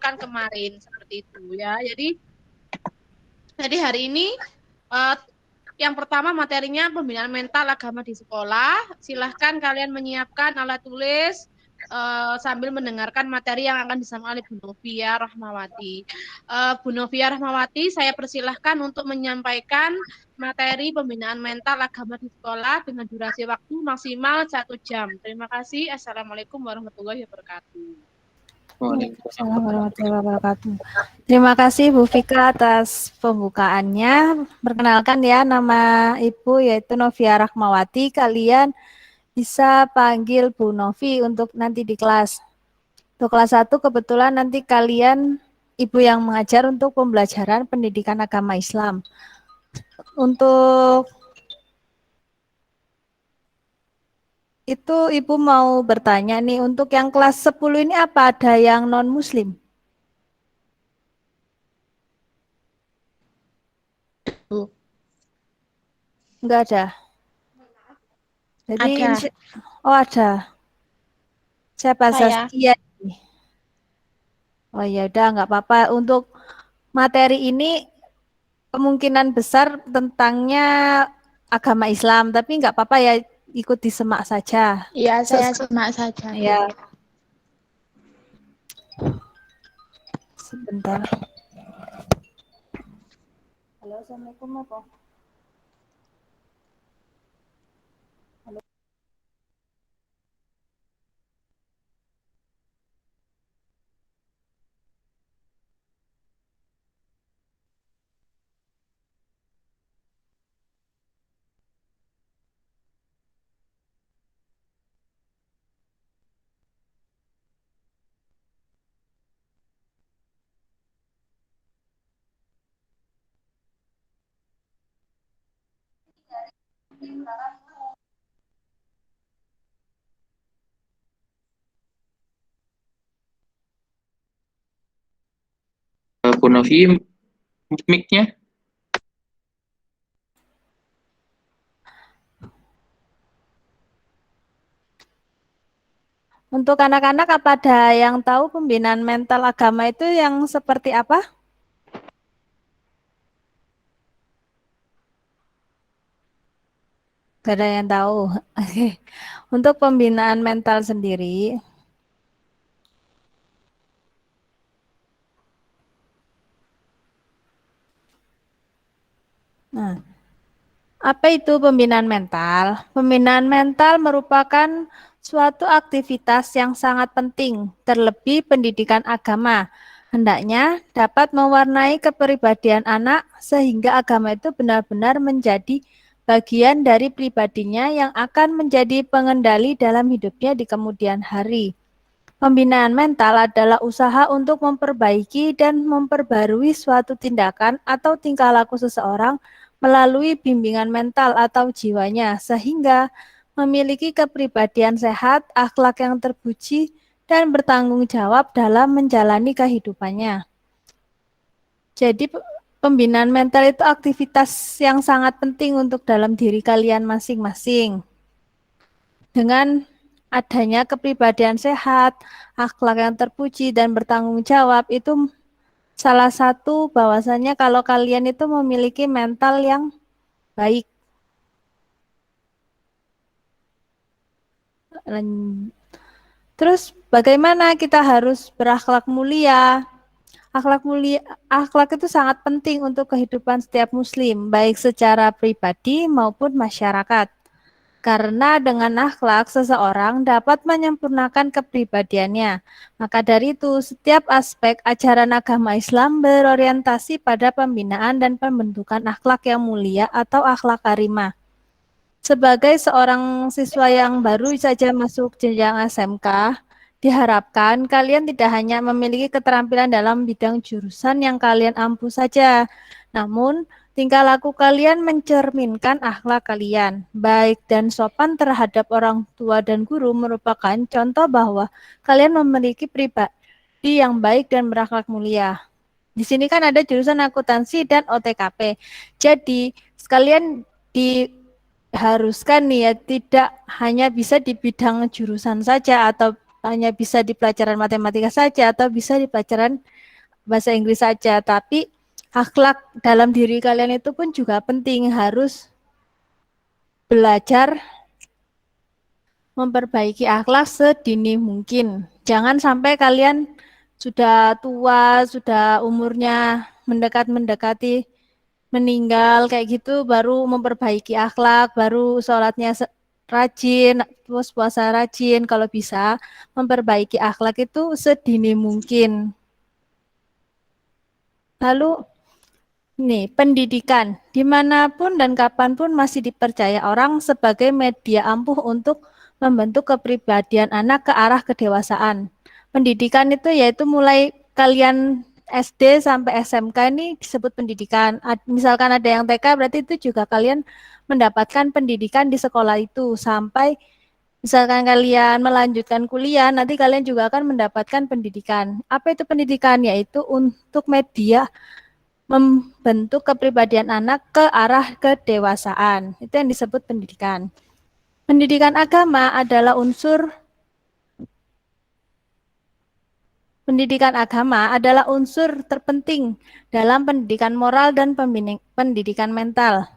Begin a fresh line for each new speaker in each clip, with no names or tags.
pekan kemarin seperti itu ya. Jadi hari ini uh, yang pertama materinya pembinaan mental agama di sekolah. Silahkan kalian menyiapkan alat tulis sambil mendengarkan materi yang akan disampaikan oleh Bu Novia Rahmawati. Bu Novia Rahmawati, saya persilahkan untuk menyampaikan materi pembinaan mental agama di sekolah dengan durasi waktu maksimal 1 jam. Terima kasih. Assalamualaikum warahmatullahi wabarakatuh.
Waalaikumsalam warahmatullahi wabarakatuh. Terima kasih Bu Fika atas pembukaannya. Perkenalkan ya, nama Ibu yaitu Novia Rahmawati. Kalian bisa panggil Bu Novi untuk nanti di kelas. Untuk kelas 1 kebetulan nanti kalian Ibu yang mengajar untuk pembelajaran pendidikan agama Islam. Untuk itu Ibu mau bertanya nih, untuk yang kelas 10 ini apa ada yang non-muslim? Enggak ada. Jadi
ada.
Oh ada. Siapa
Saya.
Saskia? Oh ya udah nggak apa-apa. Untuk materi ini kemungkinan besar tentangnya agama Islam, tapi nggak apa-apa ya, ikut disemak saja.
Iya, saya simak saja.
Ya. Sebentar. Halo, Assalamualaikum apa? Halo.
Bu Novi, mic-nya.
Untuk anak-anak apa ada yang tahu pembinaan mental agama itu yang seperti apa? Gak ada yang tahu. Untuk pembinaan mental sendiri, nah, apa itu pembinaan mental? Pembinaan mental merupakan suatu aktivitas yang sangat penting, terlebih pendidikan agama. Hendaknya dapat mewarnai kepribadian anak sehingga agama itu benar-benar menjadi bagian dari pribadinya yang akan menjadi pengendali dalam hidupnya di kemudian hari. Pembinaan mental adalah usaha untuk memperbaiki dan memperbarui suatu tindakan atau tingkah laku seseorang melalui bimbingan mental atau jiwanya, sehingga memiliki kepribadian sehat, akhlak yang terpuji, dan bertanggung jawab dalam menjalani kehidupannya. Jadi pembinaan mental itu aktivitas yang sangat penting untuk dalam diri kalian masing-masing. Dengan adanya kepribadian sehat, akhlak yang terpuji, dan bertanggung jawab, itu salah satu bahwasannya kalau kalian itu memiliki mental yang baik. Terus bagaimana kita harus berakhlak mulia? Akhlak itu sangat penting untuk kehidupan setiap muslim, baik secara pribadi maupun masyarakat. Karena dengan akhlak seseorang dapat menyempurnakan kepribadiannya. Maka dari itu, setiap aspek ajaran agama Islam berorientasi pada pembinaan dan pembentukan akhlak yang mulia atau akhlak karimah. Sebagai seorang siswa yang baru saja masuk jenjang SMK, diharapkan kalian tidak hanya memiliki keterampilan dalam bidang jurusan yang kalian ampuh saja, namun tingkah laku kalian mencerminkan akhlak kalian. Baik dan sopan terhadap orang tua dan guru merupakan contoh bahwa kalian memiliki pribadi yang baik dan berakhlak mulia. Di sini kan ada jurusan akuntansi dan OTKP. Jadi sekalian diharuskan nih ya, tidak hanya bisa di bidang jurusan saja atau hanya bisa di pelajaran matematika saja atau bisa di pelajaran bahasa Inggris saja, tapi akhlak dalam diri kalian itu pun juga penting, harus belajar memperbaiki akhlak sedini mungkin. Jangan sampai kalian sudah tua, sudah umurnya mendekati meninggal kayak gitu baru memperbaiki akhlak, baru sholatnya rajin, terus puasa rajin. Kalau bisa memperbaiki akhlak itu sedini mungkin. Lalu nih, pendidikan dimanapun dan kapanpun masih dipercaya orang sebagai media ampuh untuk membentuk kepribadian anak ke arah kedewasaan. Pendidikan itu yaitu mulai kalian SD sampai SMK ini disebut pendidikan. Misalkan ada yang TK berarti itu juga kalian mendapatkan pendidikan di sekolah itu sampai misalkan kalian melanjutkan kuliah, nanti kalian juga akan mendapatkan pendidikan. Apa itu pendidikan? Yaitu untuk media membentuk kepribadian anak ke arah kedewasaan. Itu yang disebut pendidikan. Pendidikan agama adalah unsur terpenting dalam pendidikan moral dan pendidikan mental.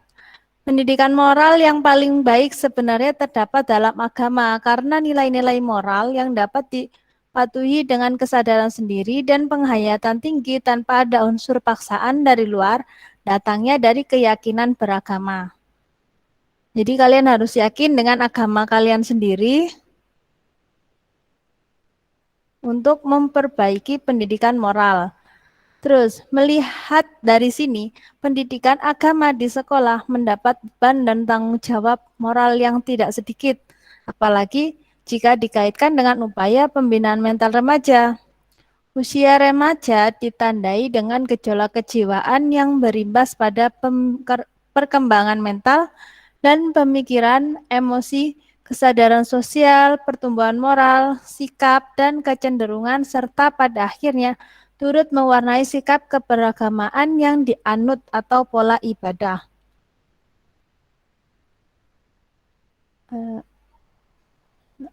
Pendidikan moral yang paling baik sebenarnya terdapat dalam agama karena nilai-nilai moral yang dapat dipatuhi dengan kesadaran sendiri dan penghayatan tinggi tanpa ada unsur paksaan dari luar, datangnya dari keyakinan beragama. Jadi kalian harus yakin dengan agama kalian sendiri untuk memperbaiki pendidikan moral. Terus, melihat dari sini, pendidikan agama di sekolah mendapat beban dan tanggung jawab moral yang tidak sedikit, apalagi jika dikaitkan dengan upaya pembinaan mental remaja. Usia remaja ditandai dengan gejolak kejiwaan yang berimbas pada perkembangan mental dan pemikiran, emosi, kesadaran sosial, pertumbuhan moral, sikap, dan kecenderungan, serta pada akhirnya turut mewarnai sikap keberagamaan yang dianut atau pola ibadah.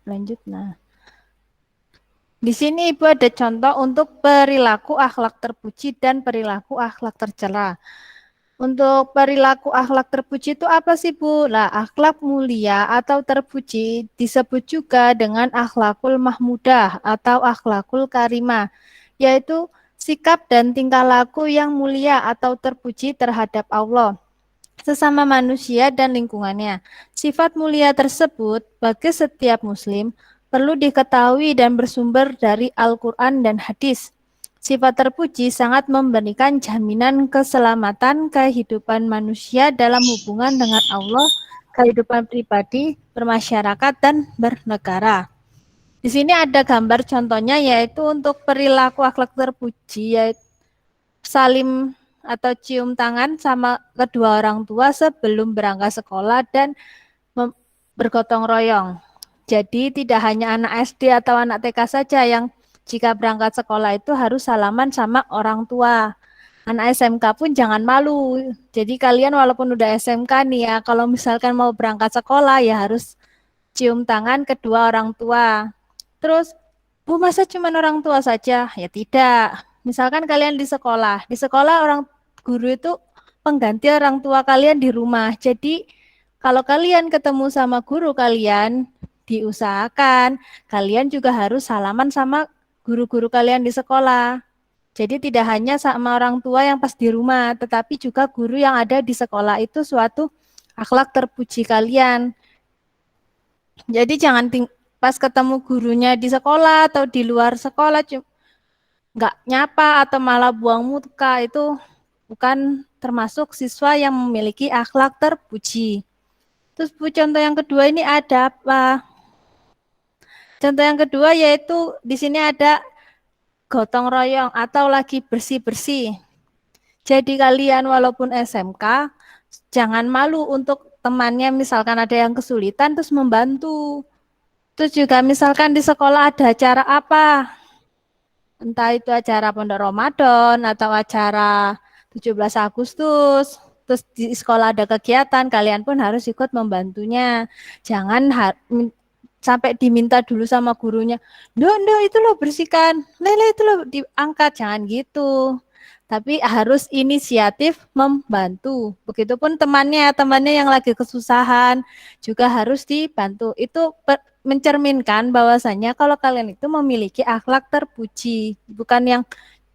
Lanjut, nah. Di sini Ibu ada contoh untuk perilaku akhlak terpuji dan perilaku akhlak tercela. Untuk perilaku akhlak terpuji itu apa sih Bu? Nah, akhlak mulia atau terpuji disebut juga dengan akhlakul mahmudah atau akhlakul karimah, yaitu sikap dan tingkah laku yang mulia atau terpuji terhadap Allah, sesama manusia dan lingkungannya. Sifat mulia tersebut bagi setiap muslim perlu diketahui dan bersumber dari Al-Quran dan hadis. Sifat terpuji sangat memberikan jaminan keselamatan kehidupan manusia dalam hubungan dengan Allah, kehidupan pribadi, bermasyarakat, dan bernegara. Di sini ada gambar contohnya yaitu untuk perilaku akhlak terpuji, yaitu salim atau cium tangan sama kedua orang tua sebelum berangkat sekolah dan bergotong royong. Jadi tidak hanya anak SD atau anak TK saja yang jika berangkat sekolah itu harus salaman sama orang tua. Anak SMK pun jangan malu. Jadi kalian walaupun udah SMK nih ya, kalau misalkan mau berangkat sekolah ya harus cium tangan kedua orang tua. Terus, Bu, masa cuma orang tua saja? Ya tidak. Misalkan kalian di sekolah orang guru itu pengganti orang tua kalian di rumah. Jadi kalau kalian ketemu sama guru kalian, diusahakan kalian juga harus salaman sama guru-guru kalian di sekolah. Jadi tidak hanya sama orang tua yang pas di rumah, tetapi juga guru yang ada di sekolah itu suatu akhlak terpuji kalian. Jadi jangan pas ketemu gurunya di sekolah atau di luar sekolah nggak nyapa atau malah buang muka, itu bukan termasuk siswa yang memiliki akhlak terpuji. Terus Bu, contoh yang kedua ini ada apa? Contoh yang kedua yaitu di sini ada gotong royong atau lagi bersih-bersih. Jadi kalian walaupun SMK, jangan malu untuk temannya misalkan ada yang kesulitan terus membantu. Terus juga misalkan di sekolah ada acara apa, entah itu acara Pondok Ramadan atau acara 17 Agustus, terus di sekolah ada kegiatan, kalian pun harus ikut membantunya. Jangan sampai diminta dulu sama gurunya, "Nduk, itu loh bersihkan, Lele itu loh diangkat." Jangan gitu. Tapi harus inisiatif membantu. Begitupun temannya yang lagi kesusahan juga harus dibantu. Itu mencerminkan bahwasanya kalau kalian itu memiliki akhlak terpuji, bukan yang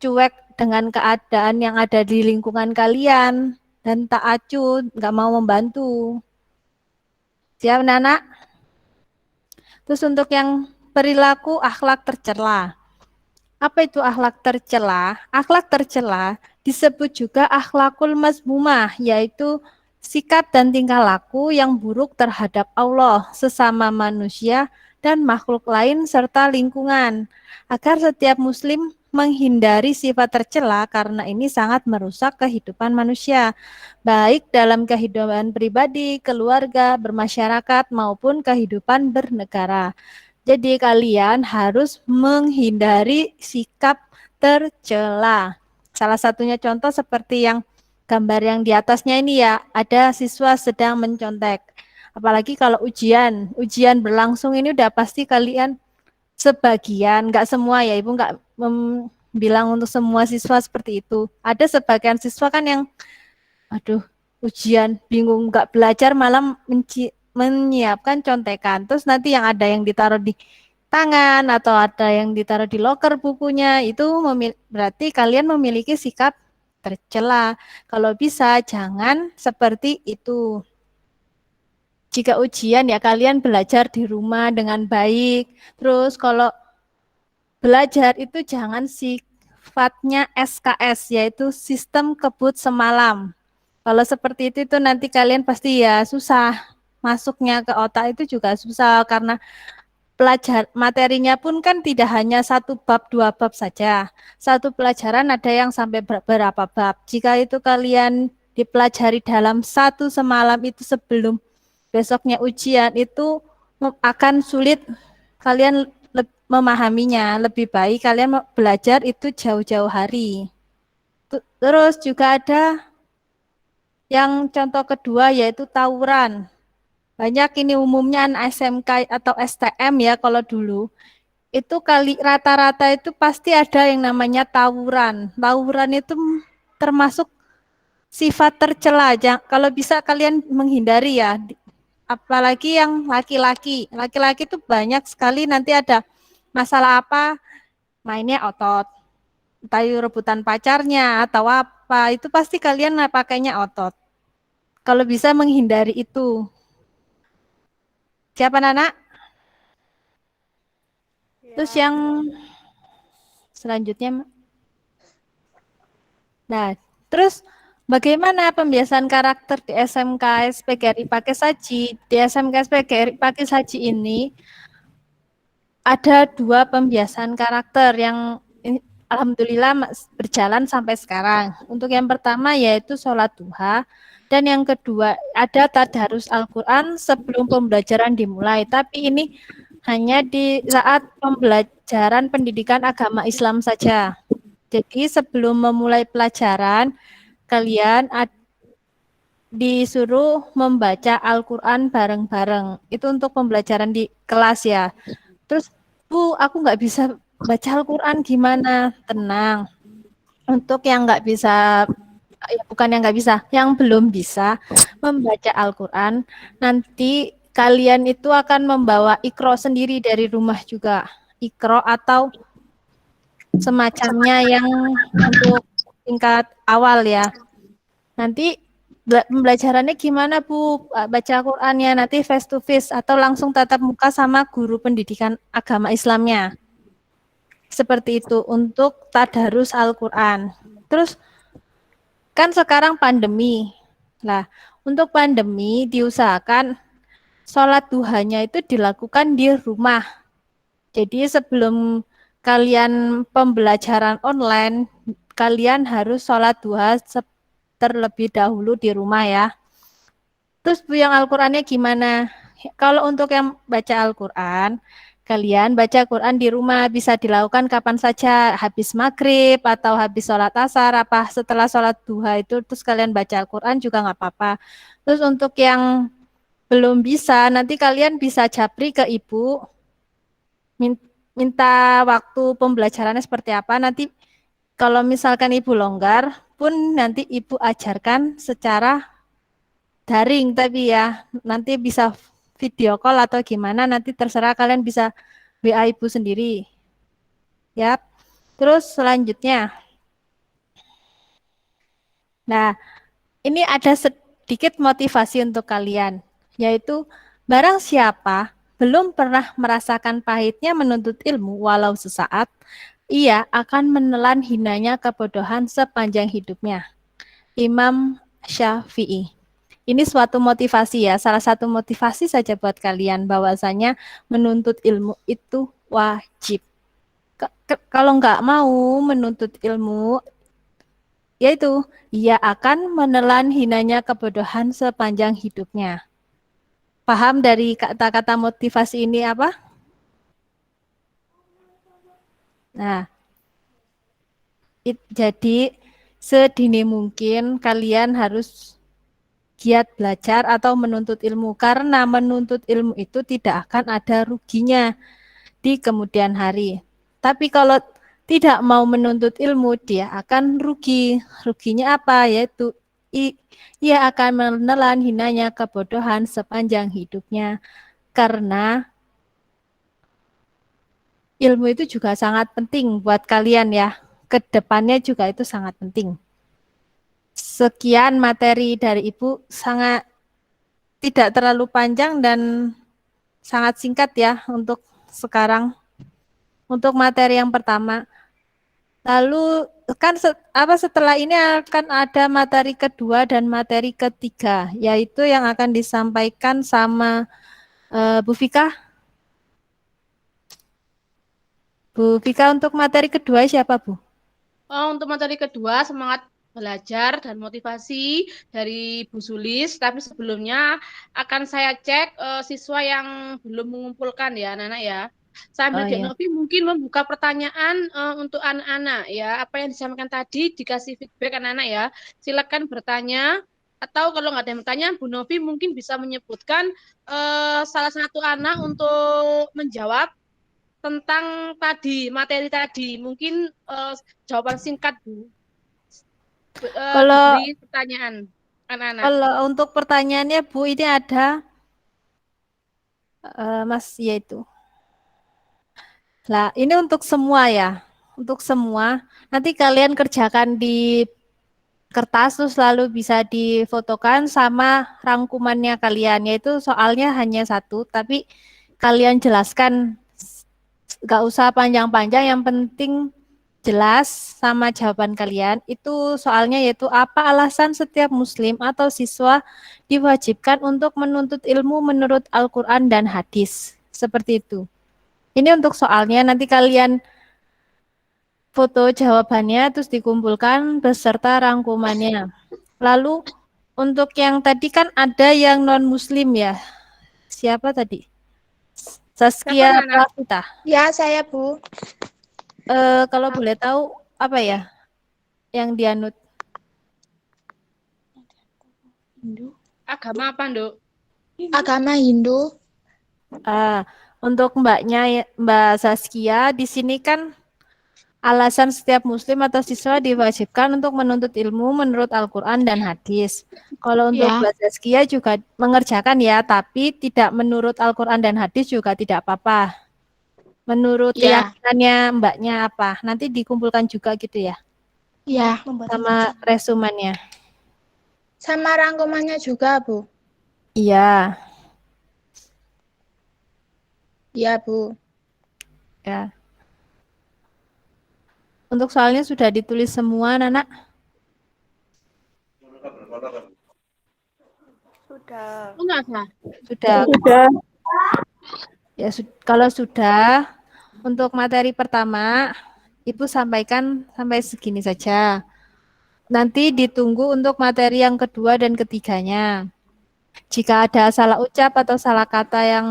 cuek dengan keadaan yang ada di lingkungan kalian dan tak acuh, nggak mau membantu. Siap, Nana? Terus untuk yang perilaku akhlak tercela. Apa itu akhlak tercela? Akhlak tercela disebut juga akhlakul mazmumah, yaitu sikap dan tingkah laku yang buruk terhadap Allah, sesama manusia, dan makhluk lain serta lingkungan. Agar setiap muslim menghindari sifat tercela karena ini sangat merusak kehidupan manusia, baik dalam kehidupan pribadi, keluarga, bermasyarakat, maupun kehidupan bernegara. Jadi kalian harus menghindari sikap tercela. Salah satunya contoh seperti yang gambar yang di atasnya ini ya, ada siswa sedang mencontek. Apalagi kalau ujian berlangsung ini udah pasti kalian sebagian, nggak semua ya, Ibu nggak bilang untuk semua siswa seperti itu. Ada sebagian siswa kan yang, aduh, ujian bingung nggak belajar malah menyiapkan contekan. Terus nanti yang ada yang ditaruh di tangan atau ada yang ditaruh di loker bukunya, itu berarti kalian memiliki sikap tercela. Kalau bisa jangan seperti itu. Jika ujian ya kalian belajar di rumah dengan baik. Terus kalau belajar itu jangan sifatnya SKS, yaitu sistem kebut semalam. Kalau seperti itu nanti kalian pasti ya susah. Masuknya ke otak itu juga susah karena materinya pun kan tidak hanya 1 bab, 2 bab saja. Satu pelajaran ada yang sampai berapa bab. Jika itu kalian dipelajari dalam 1 semalam itu sebelum besoknya ujian, itu akan sulit kalian memahaminya. Lebih baik kalian belajar itu jauh-jauh hari. Terus juga ada yang contoh kedua yaitu tawuran. Banyak ini umumnya SMK atau STM ya kalau dulu. Itu rata-rata itu pasti ada yang namanya tawuran. Tawuran itu termasuk sifat tercela. Kalau bisa kalian menghindari ya. Apalagi yang laki-laki. Laki-laki itu banyak sekali nanti ada masalah apa, mainnya otot. Entah rebutan pacarnya atau apa. Itu pasti kalian pakainya otot. Kalau bisa menghindari itu. Siapa Nana? Ya. Terus yang selanjutnya. Nah, terus bagaimana pembiasaan karakter di SMK SPGRI Pakis Haji? Di SMK SPGRI Pakis Haji ini ada 2 pembiasaan karakter yang alhamdulillah berjalan sampai sekarang. Untuk yang pertama yaitu sholat duha. Dan yang kedua ada tadarus Al-Quran sebelum pembelajaran dimulai. Tapi ini hanya di saat pembelajaran pendidikan agama Islam saja. Jadi sebelum memulai pelajaran, kalian disuruh membaca Al-Quran bareng-bareng. Itu untuk pembelajaran di kelas ya. Terus, Bu, aku nggak bisa baca Al-Quran gimana? Tenang. Untuk yang nggak bisa, ya bukan yang nggak bisa, yang belum bisa membaca Al-Quran, nanti kalian itu akan membawa Iqra sendiri dari rumah juga. Iqra atau semacamnya yang untuk tingkat awal ya. Nanti pembelajarannya gimana Bu? Baca Al-Qur'annya nanti face to face atau langsung tatap muka sama guru pendidikan agama Islamnya. Seperti itu untuk tadarus Al-Qur'an. Terus kan sekarang pandemi. Nah, untuk pandemi diusahakan sholat duhanya itu dilakukan di rumah. Jadi sebelum kalian pembelajaran online, kalian harus sholat duha terlebih dahulu di rumah ya. Terus Bu yang Al-Qur'annya gimana? Kalau untuk yang baca Al-Qur'an, kalian baca Quran di rumah bisa dilakukan kapan saja, habis maghrib atau habis sholat asar, apa setelah sholat duha itu terus kalian baca Al-Quran juga nggak apa-apa. Terus untuk yang belum bisa, nanti kalian bisa japri ke Ibu, minta waktu pembelajarannya seperti apa. Nanti kalau misalkan Ibu longgar, pun nanti Ibu ajarkan secara daring, tapi ya nanti bisa video call atau gimana, nanti terserah kalian bisa WA Ibu sendiri. Ya, terus selanjutnya. Nah, ini ada sedikit motivasi untuk kalian, yaitu barang siapa belum pernah merasakan pahitnya menuntut ilmu walau sesaat, ia akan menelan hinanya kebodohan sepanjang hidupnya. Imam Syafi'i. Ini suatu motivasi ya, salah satu motivasi saja buat kalian bahwasanya menuntut ilmu itu wajib. Kalau nggak mau menuntut ilmu, yaitu ia akan menelan hinanya kebodohan sepanjang hidupnya. Paham dari kata-kata motivasi ini apa? Nah, jadi sedini mungkin kalian harus giat belajar atau menuntut ilmu, karena menuntut ilmu itu tidak akan ada ruginya di kemudian hari. Tapi kalau tidak mau menuntut ilmu, dia akan rugi. Ruginya apa? Yaitu ia akan menelan hinanya kebodohan sepanjang hidupnya. Karena ilmu itu juga sangat penting buat kalian ya. Kedepannya juga itu sangat penting. Sekian materi dari Ibu, sangat tidak terlalu panjang dan sangat singkat ya untuk sekarang. Untuk materi yang pertama. Lalu kan setelah ini akan ada materi kedua dan materi ketiga, yaitu yang akan disampaikan sama Bu Vika. Bu Vika, untuk materi kedua siapa, Bu?
Untuk materi kedua, semangat belajar dan motivasi dari Bu Sulis. Tapi sebelumnya akan saya cek siswa yang belum mengumpulkan ya, anak-anak ya. Sambil Dek Novi mungkin membuka pertanyaan untuk anak-anak ya. Apa yang disampaikan tadi dikasih feedback anak-anak ya. Silakan bertanya. Atau kalau nggak ada yang bertanya, Bu Novi mungkin bisa menyebutkan salah satu anak untuk menjawab tentang materi tadi. Mungkin jawaban singkat, Bu.
Kalau
Beri pertanyaan anak-anak.
Kalau untuk pertanyaannya, Bu, ini ada Mas, yaitu. Lah, ini untuk semua ya. Untuk semua. Nanti kalian kerjakan di kertas terus lalu bisa difotokan sama rangkumannya kalian, yaitu soalnya hanya satu, tapi kalian jelaskan, nggak usah panjang-panjang, yang penting jelas sama jawaban kalian. Itu soalnya yaitu apa alasan setiap muslim atau siswa diwajibkan untuk menuntut ilmu menurut Al-Quran dan hadis. Seperti itu. Ini untuk soalnya, nanti kalian foto jawabannya terus dikumpulkan beserta rangkumannya. Lalu untuk yang tadi kan ada yang non-muslim ya. Siapa tadi? Saskia Pravita.
Ya, saya, Bu.
Kalau boleh tahu apa ya yang dianut?
Hindu.
Agama apa, Nduk?
Agama Hindu.
Untuk mbaknya, Mbak Saskia, di sini kan alasan setiap muslim atau siswa diwajibkan untuk menuntut ilmu menurut Al-Quran dan hadis. Kalau untuk Mbak Saskia juga mengerjakan ya, tapi tidak menurut Al-Quran dan hadis juga tidak apa-apa. Menurut keyakinannya mbaknya apa? Nanti dikumpulkan juga gitu ya?
Iya.
Sama resumennya.
Sama rangkumannya juga, Bu.
Iya.
Iya, Bu.
Ya. Untuk soalnya sudah ditulis semua, Nana?
Sudah.
Sudah. Ya, kalau sudah, untuk materi pertama, Ibu sampaikan sampai segini saja. Nanti ditunggu untuk materi yang kedua dan ketiganya. Jika ada salah ucap atau salah kata yang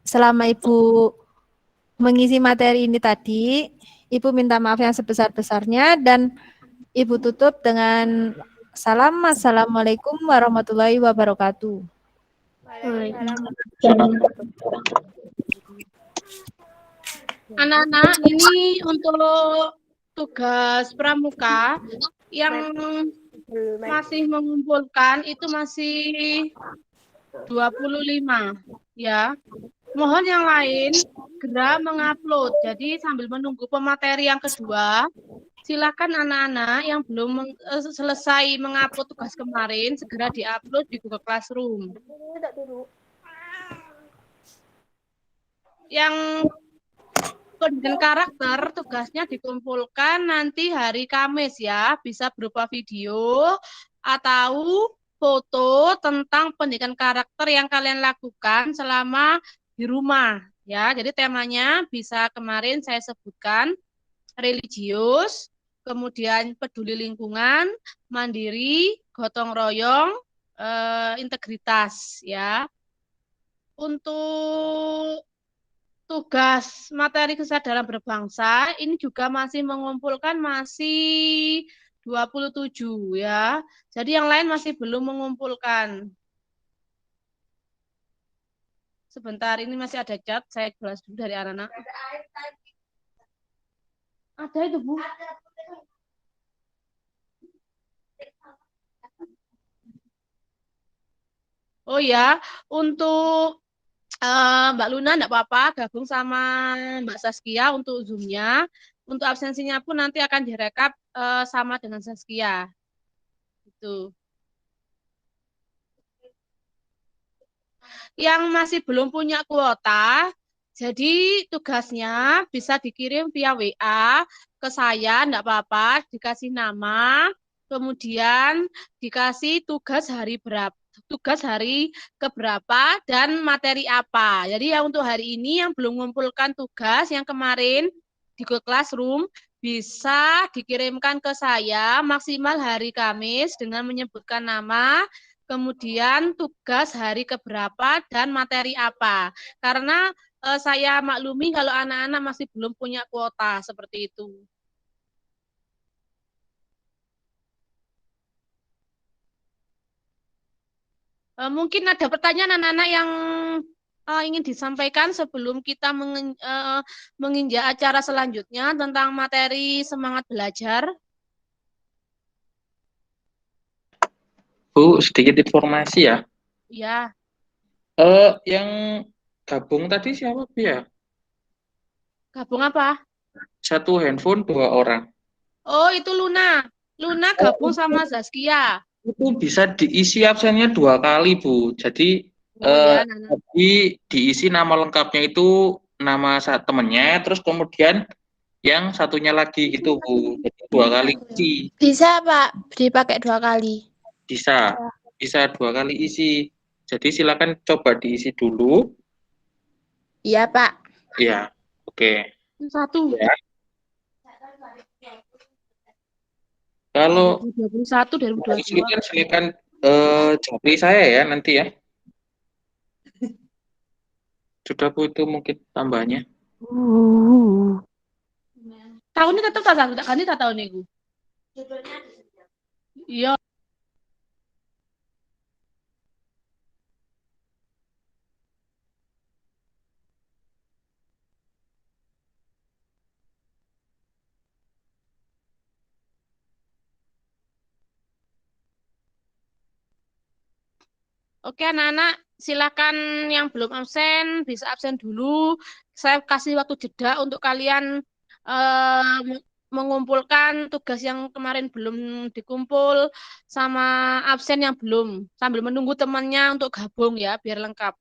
selama Ibu mengisi materi ini tadi, Ibu minta maaf yang sebesar-besarnya dan Ibu tutup dengan salam. Assalamualaikum warahmatullahi wabarakatuh.
Anak-anak, ini untuk tugas pramuka yang masih mengumpulkan itu masih 25 ya. Mohon yang lain segera mengupload. Jadi sambil menunggu pemateri yang kedua, silakan anak-anak yang belum selesai mengupload tugas kemarin segera diupload di Google Classroom. Yang pendidikan karakter tugasnya dikumpulkan nanti hari Kamis ya, bisa berupa video atau foto tentang pendidikan karakter yang kalian lakukan selama di rumah ya. Jadi temanya bisa kemarin saya sebutkan religius, kemudian peduli lingkungan, mandiri, gotong royong, integritas ya. Untuk tugas materi kesadaran berbangsa ini juga masih mengumpulkan masih 27 ya. Jadi yang lain masih belum mengumpulkan. Sebentar, ini masih ada chat, saya balas dulu dari anak-anak. Ada itu, Bu. Oh ya, untuk Mbak Luna enggak apa-apa gabung sama Mbak Saskia untuk Zoom-nya. Untuk absensinya pun nanti akan direkap sama dengan Saskia. Itu. Yang masih belum punya kuota, jadi tugasnya bisa dikirim via WA ke saya, enggak apa-apa, dikasih nama, kemudian dikasih tugas hari keberapa dan materi apa. Jadi ya untuk hari ini yang belum mengumpulkan tugas yang kemarin di Google Classroom bisa dikirimkan ke saya maksimal hari Kamis dengan menyebutkan nama, kemudian tugas hari keberapa dan materi apa. Karena saya maklumi kalau anak-anak masih belum punya kuota seperti itu. Mungkin ada pertanyaan anak-anak yang ingin disampaikan sebelum kita menginjak acara selanjutnya tentang materi semangat belajar.
Bu, sedikit informasi ya.
Ya.
Yang gabung tadi siapa, Bu ya?
Gabung apa?
Satu handphone, 2 orang.
Oh, itu Luna. Luna gabung sama Zaskia.
Itu bisa diisi absennya 2 kali, Bu. Jadi
Oh ya, Nana.
diisi nama lengkapnya itu nama temennya, terus kemudian yang satunya lagi gitu, Bu. Jadi 2 kali isi.
Bisa, Pak, dipakai 2 kali.
Bisa 2 kali isi. Jadi silakan coba diisi dulu.
Iya, Pak.
Ya, oke.
Satu.
Ya. Kalau
2021, 2022.
silakan japri saya ya nanti ya. Sudah Bu, itu mungkin tambahnya.
Tahun ini tetap tak ganti tak tahun ini. Iya. Oke, anak-anak, silakan yang belum absen bisa absen dulu. Saya kasih waktu jeda untuk kalian eh, mengumpulkan tugas yang kemarin belum dikumpul sama absen yang belum, sambil menunggu temannya untuk gabung ya, biar lengkap.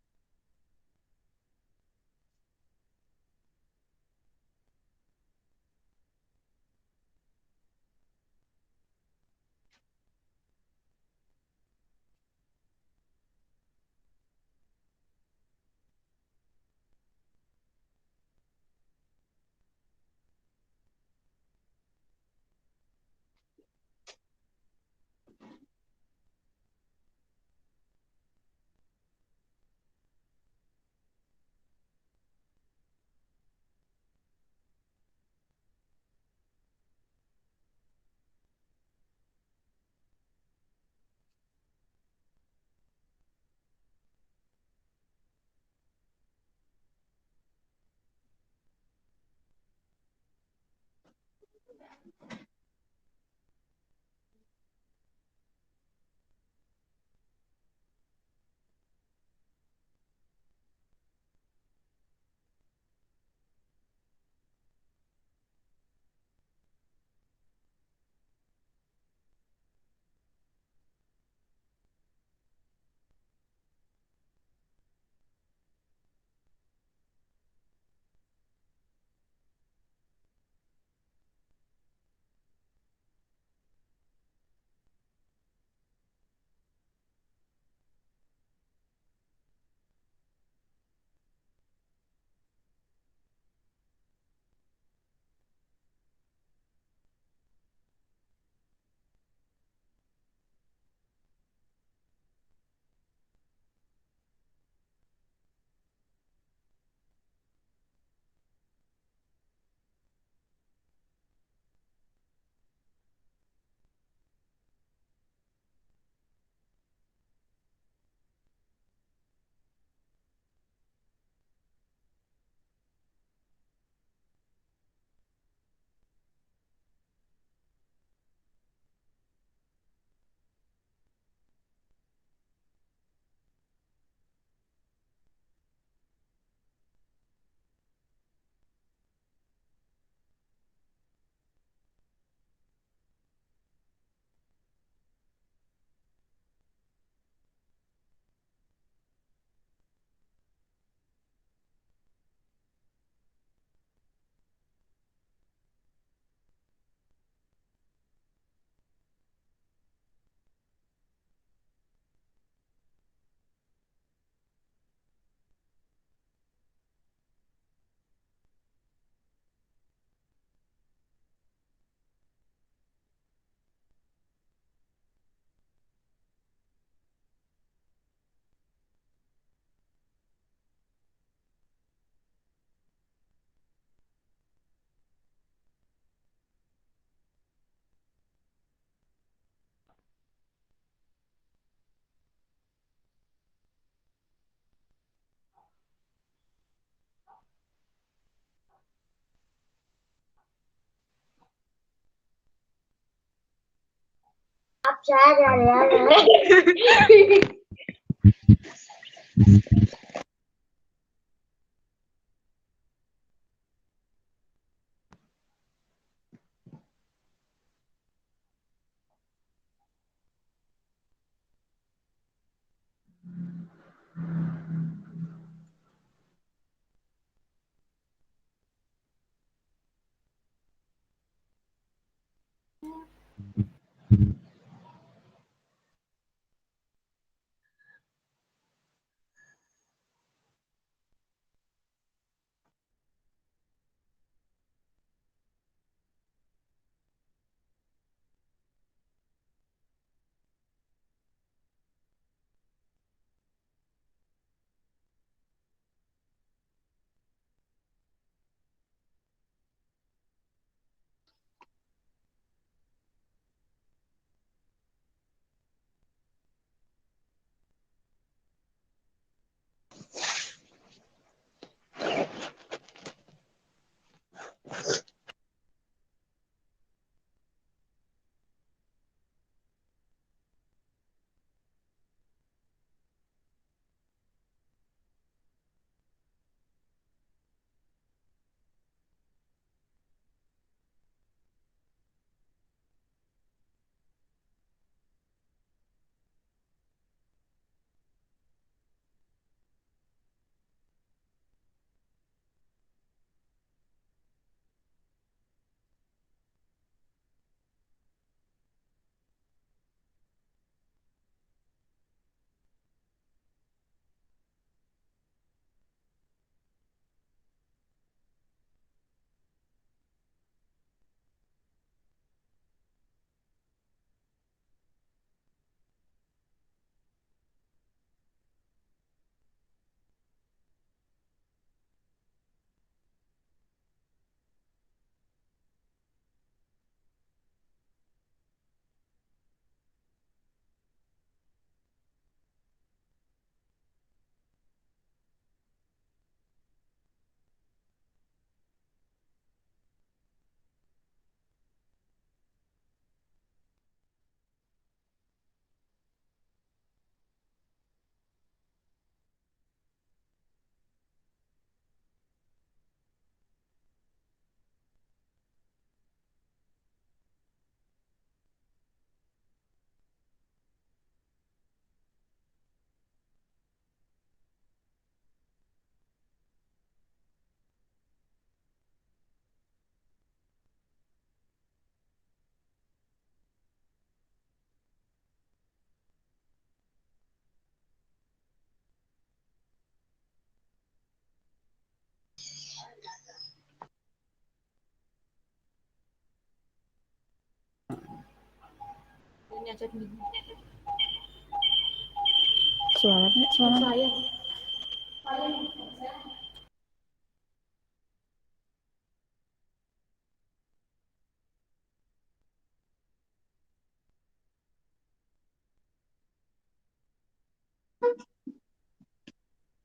Suara.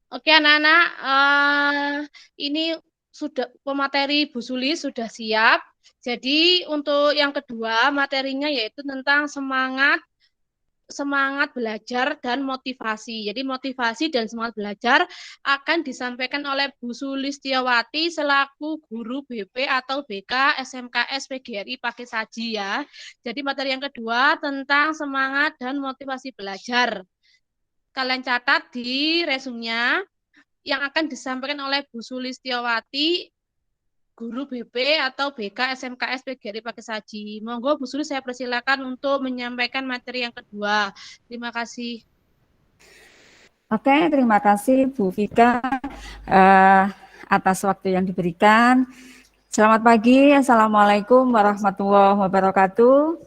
Oke anak-anak, ini sudah pemateri Bu Suli sudah siap. Jadi untuk yang kedua materinya yaitu tentang semangat belajar dan motivasi. Jadi motivasi dan semangat belajar akan disampaikan oleh Bu Sulistiawati selaku guru BP atau BK SMKS PGRI Pakai Saji ya. Jadi materi yang kedua tentang semangat dan motivasi belajar. Kalian catat di resumnya yang akan disampaikan oleh Bu Sulistiawati, guru BP atau BK SMKS PGRI Pakai Saji. Monggo Bu Suli saya persilakan untuk menyampaikan materi yang kedua. Terima kasih.
Oke, terima kasih Bu Vika atas waktu yang diberikan. Selamat pagi, Assalamualaikum warahmatullahi wabarakatuh.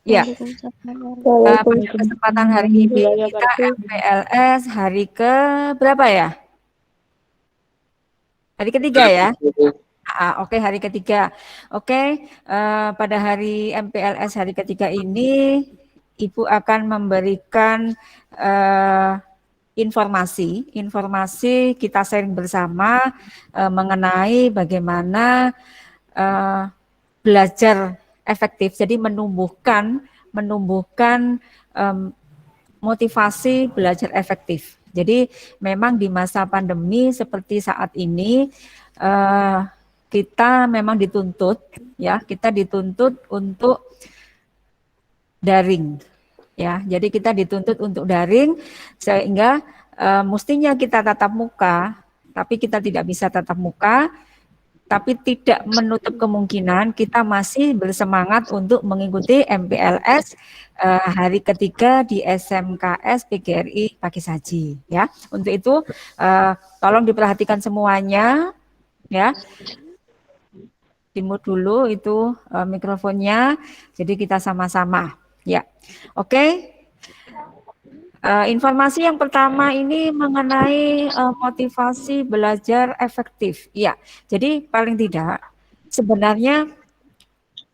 Ya, pada kesempatan hari ini kita MPLS hari ke berapa ya? Hari ketiga ya? Oke, hari ketiga. Oke, pada hari MPLS hari ketiga ini, Ibu akan memberikan informasi kita sharing bersama mengenai bagaimana belajar efektif. Jadi menumbuhkan motivasi belajar efektif. Jadi memang di masa pandemi seperti saat ini kita memang dituntut untuk daring ya. Jadi kita dituntut untuk daring sehingga mestinya kita tatap muka, tapi kita tidak bisa tatap muka, tapi tidak menutup kemungkinan kita masih bersemangat untuk mengikuti MPLS hari ketiga di SMKS PGRI Pakisaji ya. Untuk itu tolong diperhatikan semuanya ya. Dimute dulu itu mikrofonnya, jadi kita sama-sama ya. Oke. Informasi yang pertama ini mengenai motivasi belajar efektif. Ya, jadi paling tidak sebenarnya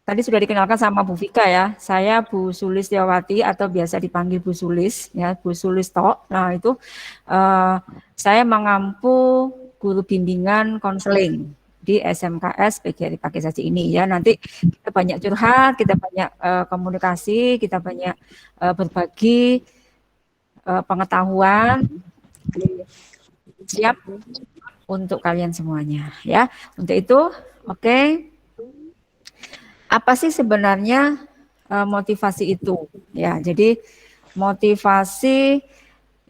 tadi sudah dikenalkan sama Bu Vika ya. Saya Bu Sulistiawati atau biasa dipanggil Bu Sulis ya, Bu Sulisto. Nah itu saya mengampu guru bimbingan konseling di SMKS PGRI Pakisaji ini ya. Nanti kita banyak curhat, kita banyak komunikasi, kita banyak berbagi pengetahuan. Siap untuk kalian semuanya ya. Untuk itu, oke. Apa sih sebenarnya motivasi itu? Ya, jadi motivasi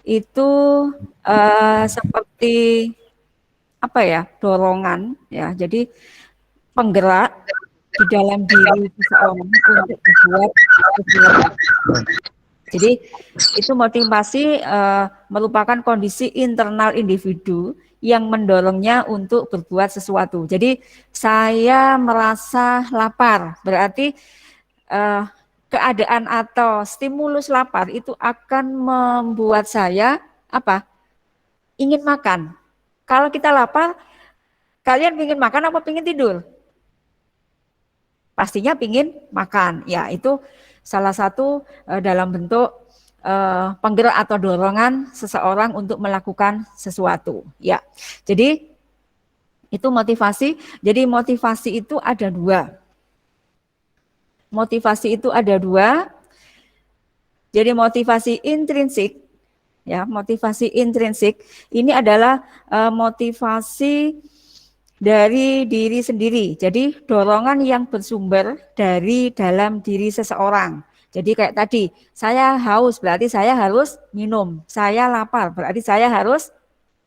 itu seperti apa ya, dorongan ya. Jadi penggerak di dalam diri seseorang untuk membuat sesuatu. Jadi itu motivasi merupakan kondisi internal individu yang mendorongnya untuk berbuat sesuatu. Jadi saya merasa lapar, berarti keadaan atau stimulus lapar itu akan membuat saya apa? Ingin makan. Kalau kita lapar, kalian ingin makan apa ingin tidur? Pastinya ingin makan. Ya, itu salah satu dalam bentuk penggerak atau dorongan seseorang untuk melakukan sesuatu. Ya, jadi itu motivasi. Jadi motivasi itu ada dua. Motivasi itu ada dua. Jadi motivasi intrinsik. Ya, motivasi intrinsik ini adalah motivasi dari diri sendiri. Jadi dorongan yang bersumber dari dalam diri seseorang. Jadi kayak tadi, saya haus berarti saya harus minum. Saya lapar berarti saya harus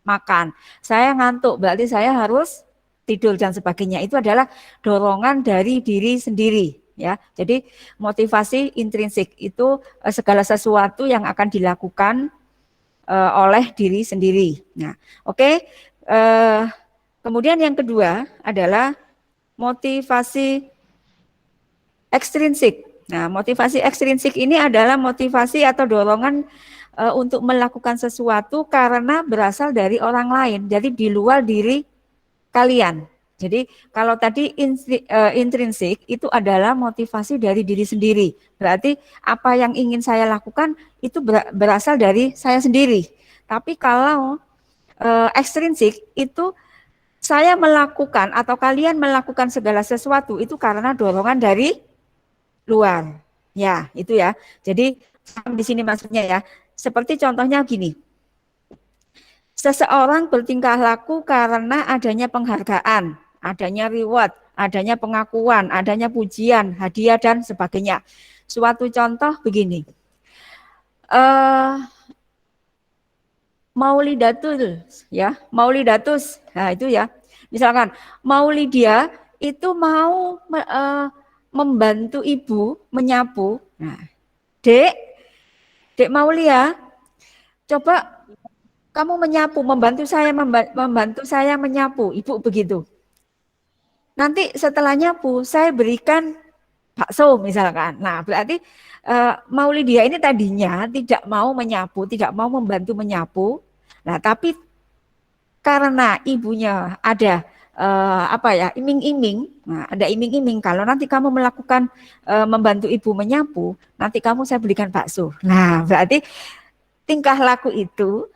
makan. Saya ngantuk berarti saya harus tidur dan sebagainya. Itu adalah dorongan dari diri sendiri. Ya, jadi motivasi intrinsik itu segala sesuatu yang akan dilakukan oleh diri sendiri. Nah, oke. Kemudian yang kedua adalah motivasi ekstrinsik. Nah, motivasi ekstrinsik ini adalah motivasi atau dorongan untuk melakukan sesuatu karena berasal dari orang lain, jadi di luar diri kalian. Jadi kalau tadi intrinsik itu adalah motivasi dari diri sendiri. Berarti apa yang ingin saya lakukan itu berasal dari saya sendiri. Tapi kalau ekstrinsik itu saya melakukan atau kalian melakukan segala sesuatu itu karena dorongan dari luar. Ya, itu ya. Jadi di sini maksudnya ya. Seperti contohnya gini. Seseorang bertingkah laku karena adanya penghargaan, adanya reward, adanya pengakuan, adanya pujian, hadiah dan sebagainya. Suatu contoh begini. Maulidatus ya, Maulidatus. Nah, itu ya. Misalkan Maulidia itu mau membantu ibu menyapu. Nah, Dek Maulia, coba kamu menyapu, membantu saya menyapu, ibu begitu. Nanti setelah nyapu, saya berikan bakso misalkan. Nah, berarti Maulidia ini tadinya tidak mau menyapu, tidak mau membantu menyapu. Nah, tapi karena ibunya ada iming-iming, nah, ada iming-iming kalau nanti kamu melakukan membantu ibu menyapu, nanti kamu saya belikan bakso. Nah, berarti tingkah laku itu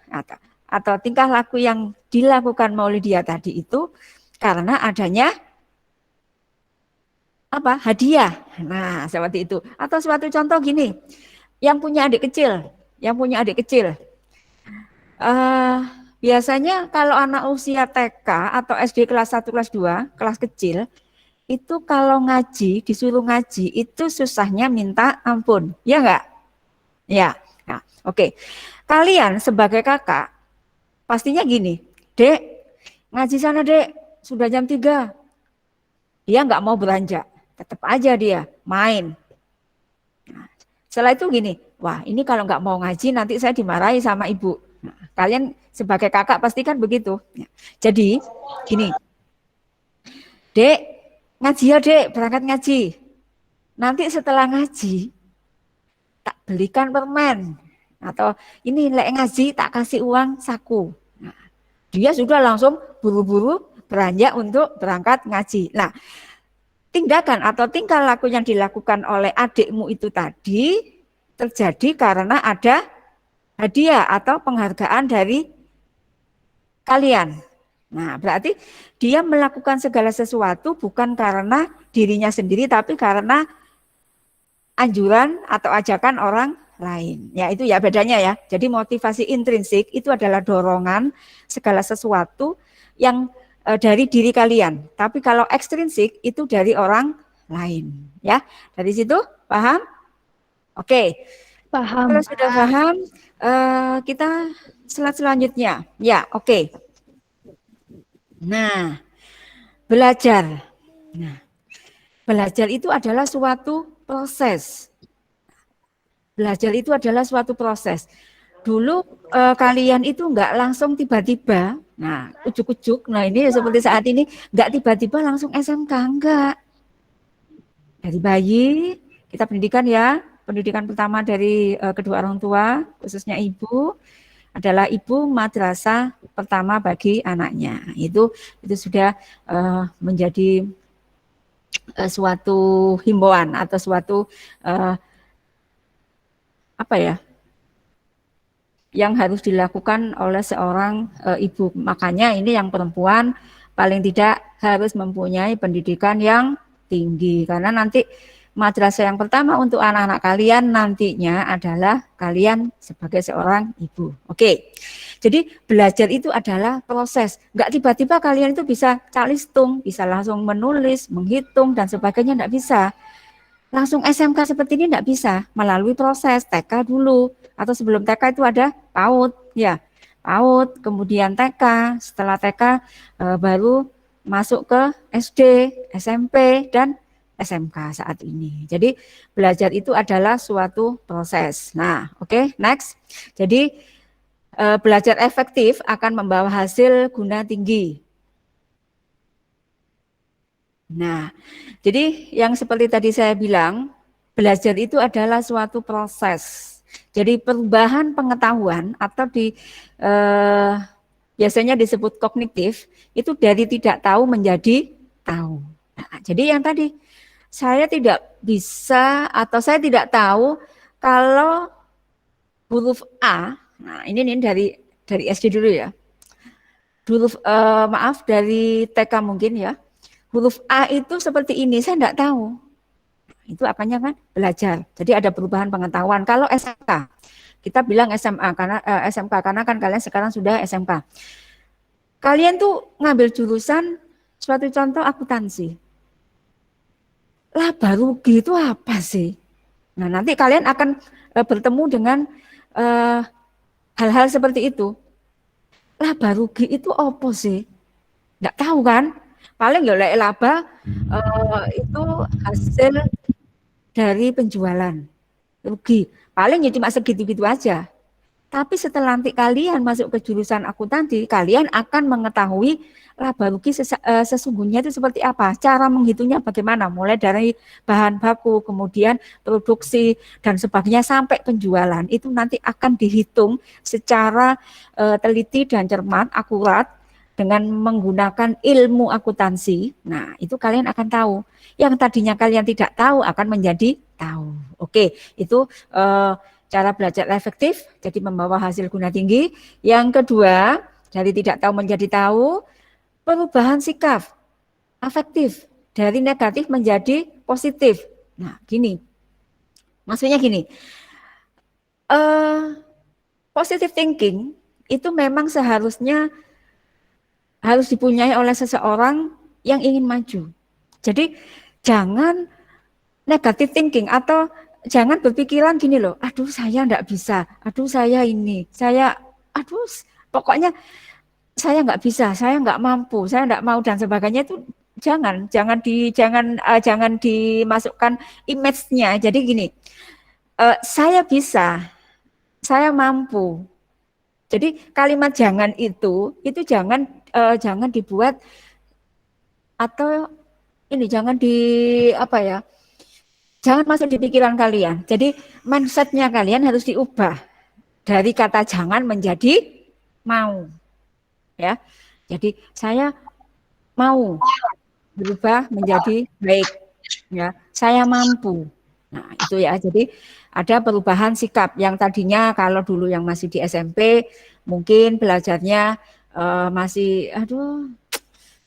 atau tingkah laku yang dilakukan Maulidia tadi itu karena adanya apa? Hadiah. Nah, seperti itu. Atau suatu contoh gini, yang punya adik kecil, biasanya kalau anak usia TK atau SD kelas 1, kelas 2, kelas kecil, itu kalau ngaji, disuruh ngaji, itu susahnya minta ampun. Ya enggak? Ya. Nah, oke. Kalian sebagai kakak, pastinya gini, Dek, ngaji sana Dek, sudah jam 3. Dia enggak mau beranjak, tetap aja dia main. Nah, setelah itu gini, wah ini kalau enggak mau ngaji nanti saya dimarahi sama ibu. Nah, kalian sebagai kakak pasti kan begitu. Jadi gini, Dek, ngaji ya Dek, berangkat ngaji. Nanti setelah ngaji, tak belikan permen. Atau ini lek ngaji tak kasih uang saku. Nah, dia sudah langsung buru-buru beranjak untuk berangkat ngaji. Nah, tindakan atau tingkah laku yang dilakukan oleh adikmu itu tadi terjadi karena ada hadiah atau penghargaan dari kalian. Nah, berarti dia melakukan segala sesuatu bukan karena dirinya sendiri, tapi karena anjuran atau ajakan orang lain. Ya, itu ya bedanya ya. Jadi motivasi intrinsik itu adalah dorongan segala sesuatu yang dari diri kalian. Tapi kalau ekstrinsik itu dari orang lain. Ya, dari situ paham? Oke.
Paham.
Kalau sudah paham, kita slide selanjutnya. Ya, oke. Nah, belajar. Nah, belajar itu adalah suatu proses. Belajar itu adalah suatu proses. Dulu kalian itu enggak langsung tiba-tiba, nah ujuk-ujuk, nah ini seperti saat ini enggak tiba-tiba langsung SMK, enggak. Dari bayi, kita pendidikan ya, pendidikan pertama dari kedua orang tua, khususnya ibu, adalah ibu madrasah pertama bagi anaknya. Itu sudah menjadi suatu himbauan atau suatu apa ya, yang harus dilakukan oleh seorang ibu. Makanya ini yang perempuan paling tidak harus mempunyai pendidikan yang tinggi, karena nanti madrasah yang pertama untuk anak-anak kalian nantinya adalah kalian sebagai seorang ibu. Oke, jadi belajar itu adalah proses. Enggak tiba-tiba kalian itu bisa calistung, bisa langsung menulis, menghitung dan sebagainya, enggak bisa. Langsung SMK seperti ini enggak bisa, melalui proses TK dulu, atau sebelum TK itu ada PAUD, ya PAUD, kemudian TK, setelah TK baru masuk ke SD, SMP, dan SMK saat ini. Jadi belajar itu adalah suatu proses. Nah, oke, next. Jadi belajar efektif akan membawa hasil guna tinggi. Nah, jadi yang seperti tadi saya bilang, belajar itu adalah suatu proses. Jadi perubahan pengetahuan atau biasanya disebut kognitif, itu dari tidak tahu menjadi tahu. Nah, jadi yang tadi, saya tidak bisa atau saya tidak tahu kalau huruf A, nah ini dari SD dulu ya, huruf maaf dari TK mungkin ya, huruf A itu seperti ini, saya tidak tahu. Itu apanya kan? Belajar. Jadi ada perubahan pengetahuan. Kalau SMK, kita bilang SMA karena SMK karena kan kalian sekarang sudah SMK. Kalian tuh ngambil jurusan suatu contoh akuntansi. Laba rugi itu apa sih? Nah, nanti kalian akan bertemu dengan hal-hal seperti itu. Laba rugi itu apa sih? Nggak tahu kan? Paling ya laba itu hasil dari penjualan. Rugi. Paling ya cuma segitu-gitu aja. Tapi setelah nanti kalian masuk ke jurusan akuntansi, kalian akan mengetahui laba rugi sesungguhnya itu seperti apa, cara menghitungnya bagaimana, mulai dari bahan baku, kemudian produksi dan sebagainya sampai penjualan. Itu nanti akan dihitung secara teliti dan cermat, akurat dengan menggunakan ilmu akuntansi. Nah, itu kalian akan tahu. Yang tadinya kalian tidak tahu akan menjadi tahu. Oke, itu cara belajar efektif, jadi membawa hasil guna tinggi. Yang kedua, dari tidak tahu menjadi tahu, perubahan sikap afektif dari negatif menjadi positif. Nah, gini. Maksudnya gini. Positive thinking itu memang seharusnya harus dipunyai oleh seseorang yang ingin maju. Jadi jangan negative thinking atau jangan berpikiran gini loh, aduh saya enggak bisa, aduh saya ini, aduh pokoknya saya enggak bisa, saya enggak mampu, saya enggak mau dan sebagainya itu jangan dimasukkan image-nya. Jadi gini, saya bisa, saya mampu. Jadi kalimat jangan itu jangan dibuat atau ini jangan jangan masuk di pikiran kalian. Jadi mindset-nya kalian harus diubah dari kata jangan menjadi mau. Ya. Jadi saya mau berubah menjadi baik. Ya, saya mampu. Nah, itu ya. Jadi ada perubahan sikap yang tadinya kalau dulu yang masih di SMP mungkin belajarnya masih aduh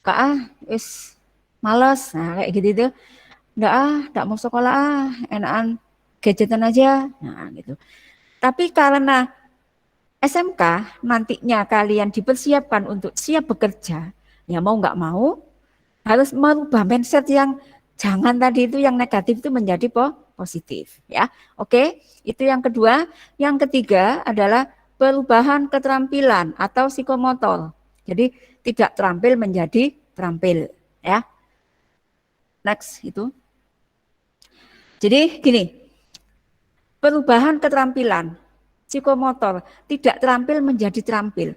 Kak wis males. Nah, kayak gitu tuh. Enggak mau sekolah enakan gadgetan aja. Nah, gitu. Tapi karena SMK nantinya kalian dipersiapkan untuk siap bekerja, ya mau enggak mau harus merubah mindset yang jangan tadi itu yang negatif itu menjadi positif ya. Oke, itu yang kedua. Yang ketiga adalah perubahan keterampilan atau psikomotor. Jadi tidak terampil menjadi terampil ya. Next itu. Jadi gini. Perubahan keterampilan psikomotor tidak terampil menjadi terampil.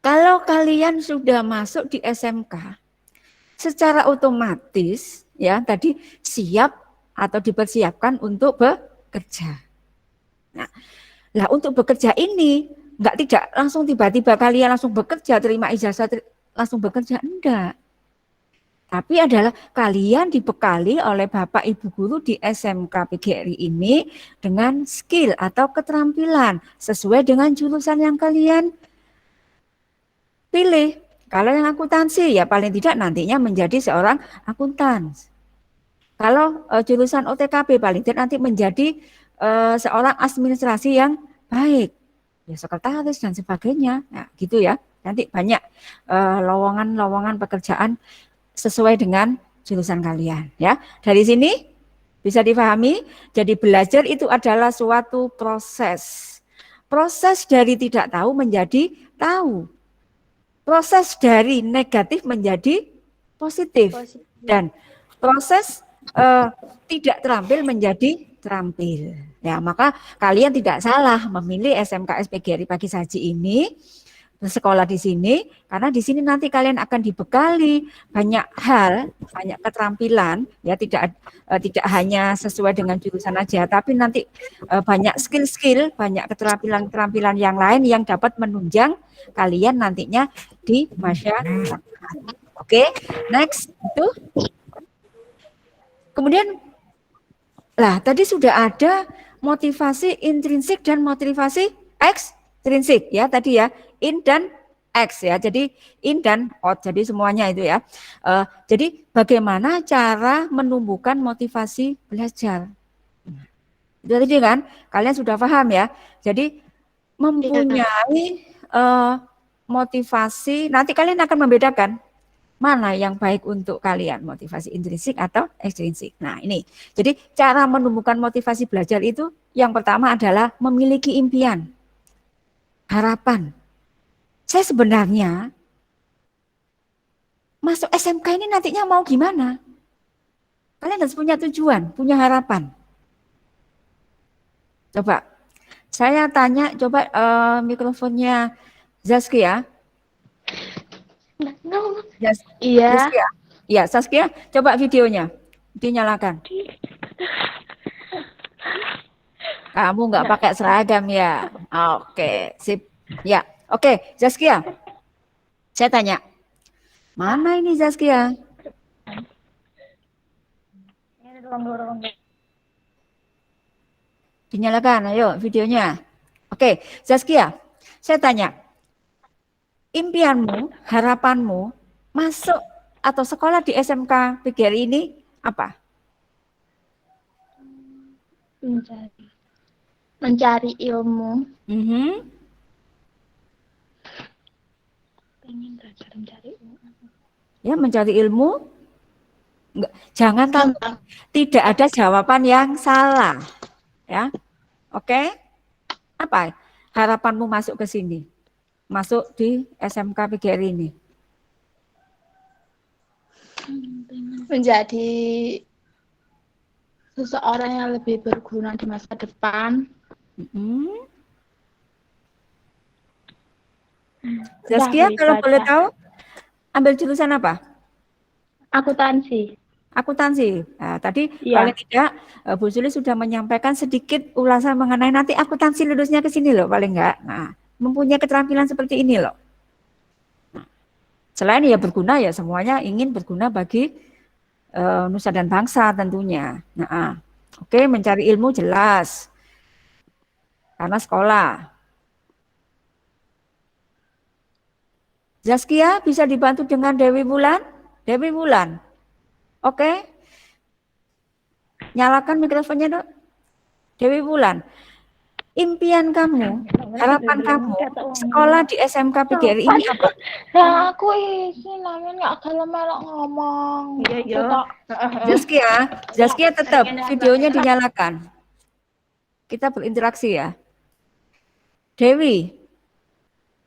Kalau kalian sudah masuk di SMK, secara otomatis ya tadi siap atau dipersiapkan untuk bekerja. Nah, untuk bekerja ini tidak langsung tiba-tiba kalian langsung bekerja, terima ijazah langsung bekerja, enggak. Tapi adalah kalian dibekali oleh Bapak Ibu Guru di SMK PGRI ini dengan skill atau keterampilan sesuai dengan jurusan yang kalian pilih. Kalau yang akuntansi ya paling tidak nantinya menjadi seorang akuntan. Kalau jurusan OTKB paling tidak nanti menjadi seorang administrasi yang baik. Ya sekretaris dan sebagainya. Nah, gitu ya. Nanti banyak lowongan-lowongan pekerjaan sesuai dengan jurusan kalian ya. Dari sini bisa dipahami, jadi belajar itu adalah suatu proses. Proses dari tidak tahu menjadi tahu. Proses dari negatif menjadi positif. Dan proses tidak terampil menjadi terampil. Ya, maka kalian tidak salah memilih SMK PGRI Pagi Saji ini sekolah di sini karena di sini nanti kalian akan dibekali banyak hal, banyak keterampilan ya tidak hanya sesuai dengan jurusan aja tapi nanti banyak skill-skill, banyak keterampilan-keterampilan yang lain yang dapat menunjang kalian nantinya di masyarakat. Oke, next itu. Kemudian tadi sudah ada motivasi intrinsik dan motivasi ekstrinsik ya tadi ya. In dan X ya, jadi in dan out, jadi semuanya itu ya. Jadi bagaimana cara menumbuhkan motivasi belajar? Itu tadi kan, kalian sudah paham ya. Jadi mempunyai motivasi, nanti kalian akan membedakan mana yang baik untuk kalian, motivasi intrinsik atau ekstrinsik. Nah ini, jadi cara menumbuhkan motivasi belajar itu yang pertama adalah memiliki impian, harapan. Saya sebenarnya masuk SMK ini nantinya mau gimana? Kalian harus punya tujuan, punya harapan. Coba, saya tanya, coba mikrofonnya Zaskia.
Iya.
Zaskia. Ya, Saskia, coba videonya. Dinyalakan. Kamu nggak pakai seragam ya? Oke, sip. Ya. Oke, Zaskia. Saya tanya. Mana ini Zaskia? Dinyalakan, ayo videonya. Oke, Zaskia. Saya tanya. Impianmu, harapanmu masuk atau sekolah di SMK PGRI ini apa?
Mencari ilmu.
Mhm.
Pengen belajar mencari ilmu.
Ya, mencari ilmu. Enggak, jangan takut. Tidak ada jawaban yang salah. Ya. Oke? Apa harapanmu masuk ke sini? Masuk di SMK PGRI ini?
Menjadi seseorang yang lebih berguna di masa depan.
Zaskia, kalau boleh tahu, ambil jurusan apa?
Akuntansi.
Akuntansi. Nah, tadi
Iya.
paling tidak Bu Suli sudah menyampaikan sedikit ulasan mengenai nanti akuntansi lulusnya ke sini loh, paling enggak. Nah, mempunyai keterampilan seperti ini loh. Nah, selain ya berguna ya semuanya ingin berguna bagi nusa dan bangsa tentunya. Nah, oke, mencari ilmu jelas. Karena sekolah. Zaskia bisa dibantu dengan Dewi Wulan? Dewi Wulan. Oke. Nyalakan mikrofonnya, Dok. Dewi Wulan. Impian kamu, harapan kamu, sekolah di SMK PGRI ini apa?
Ya aku isi namanya agak melok ngomong.
Iya.
Zaskia tetap videonya dinyalakan. Kita berinteraksi ya. Dewi,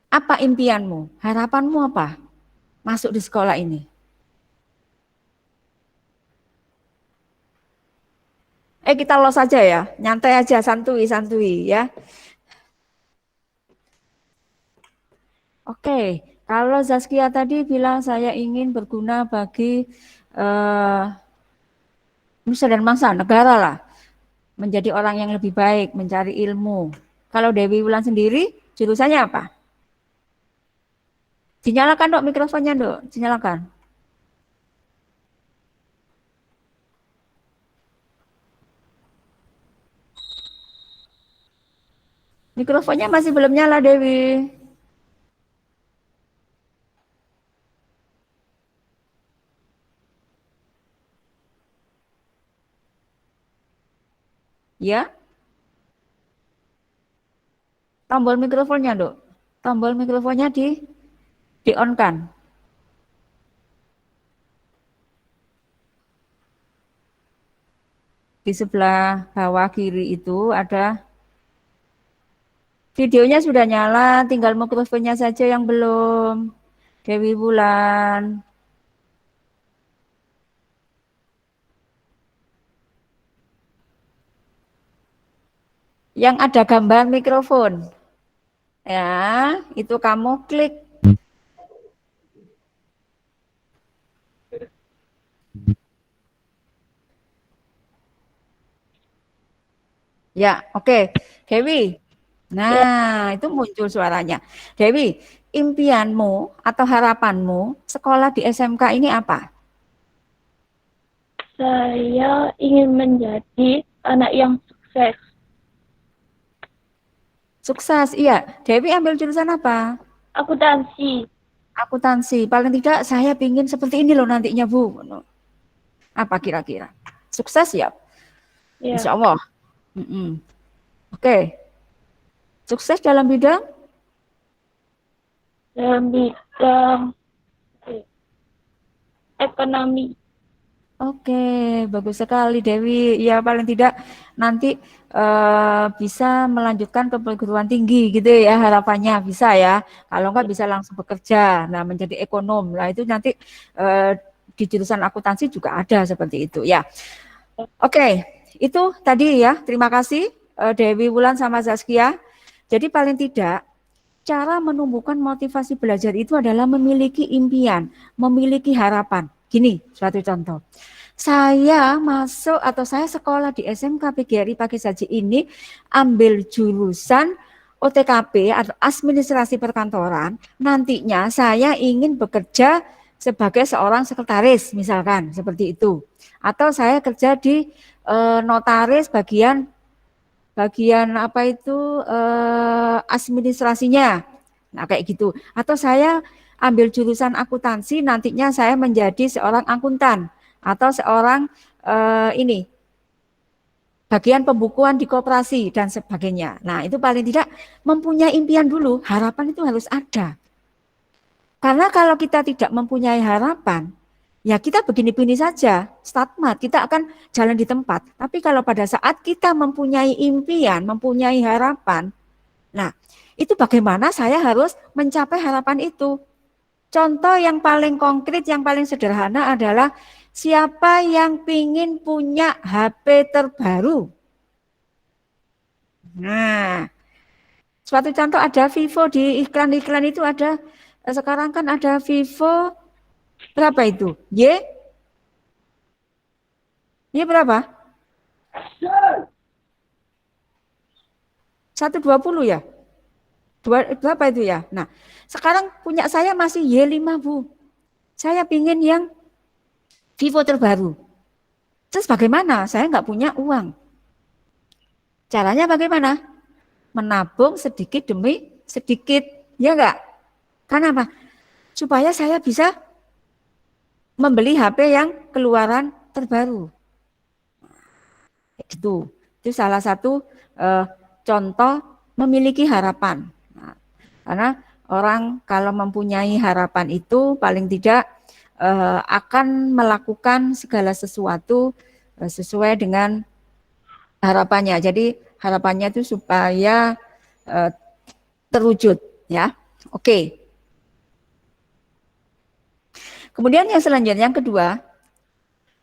apa impianmu? Harapanmu apa? Masuk di sekolah ini. Kita los aja ya, nyantai aja, santuy ya. Oke, kalau Zaskia tadi bilang saya ingin berguna bagi nusa dan bangsa, negara lah. Menjadi orang yang lebih baik, mencari ilmu. Kalau Dewi Wulan sendiri, jurusannya apa? Dinyalakan, Dok, mikrofonnya, Dok. Dinyalakan. Mikrofonnya masih belum nyala, Dewi. Ya. Tombol mikrofonnya, Dok. Tombol mikrofonnya di-on-kan. Di sebelah bawah kiri itu ada videonya sudah nyala, tinggal mikrofonnya saja yang belum. Dewi Wulan. Yang ada gambar mikrofon. Ya, itu kamu klik. Ya, oke. Dewi. Nah, itu muncul suaranya. Dewi, impianmu atau harapanmu sekolah di SMK ini apa?
Saya ingin menjadi anak yang sukses.
Sukses, iya. Dewi ambil jurusan apa?
Akuntansi.
Akuntansi. Paling tidak saya ingin seperti ini loh nantinya, Bu. Apa kira-kira? Sukses ya?
Ya.
Insya Allah. Oke. Sukses dalam bidang?
Dalam bidang ekonomi.
Oke, bagus sekali Dewi. Ya paling tidak nanti bisa melanjutkan ke perguruan tinggi gitu ya harapannya bisa ya. Kalau enggak bisa langsung bekerja. Nah menjadi ekonom. Nah itu nanti di jurusan akuntansi juga ada seperti itu ya. Oke, itu tadi ya. Terima kasih Dewi Wulan sama Zaskia. Jadi paling tidak cara menumbuhkan motivasi belajar itu adalah memiliki impian, memiliki harapan. Gini, suatu contoh. Saya masuk atau saya sekolah di SMK PGRI Pagi Saji ini ambil jurusan OTKP atau administrasi perkantoran. Nantinya saya ingin bekerja sebagai seorang sekretaris misalkan seperti itu. Atau saya kerja di notaris bagian apa itu administrasinya. Nah kayak gitu. Atau saya ambil jurusan akuntansi, nantinya saya menjadi seorang akuntan atau seorang bagian pembukuan di koperasi dan sebagainya. Nah, itu paling tidak mempunyai impian dulu, harapan itu harus ada. Karena kalau kita tidak mempunyai harapan, ya kita begini-begini saja, stagnan, kita akan jalan di tempat. Tapi kalau pada saat kita mempunyai impian, mempunyai harapan, nah itu bagaimana saya harus mencapai harapan itu. Contoh yang paling konkret, yang paling sederhana adalah siapa yang ingin punya HP terbaru? Nah, suatu contoh ada Vivo di iklan-iklan itu ada, sekarang kan ada Vivo berapa itu? Y berapa? 120 ya? Berapa itu ya? Nah, sekarang punya saya masih Y5 Bu. Saya pingin yang Vivo terbaru. Terus bagaimana? Saya nggak punya uang. Caranya bagaimana? Menabung sedikit demi sedikit. Ya enggak? Karena apa? Supaya saya bisa membeli HP yang keluaran terbaru. Itu salah satu contoh memiliki harapan. Nah, karena orang kalau mempunyai harapan itu paling tidak akan melakukan segala sesuatu sesuai dengan harapannya. Jadi harapannya itu supaya terwujud, ya. Oke. Kemudian yang selanjutnya, yang kedua,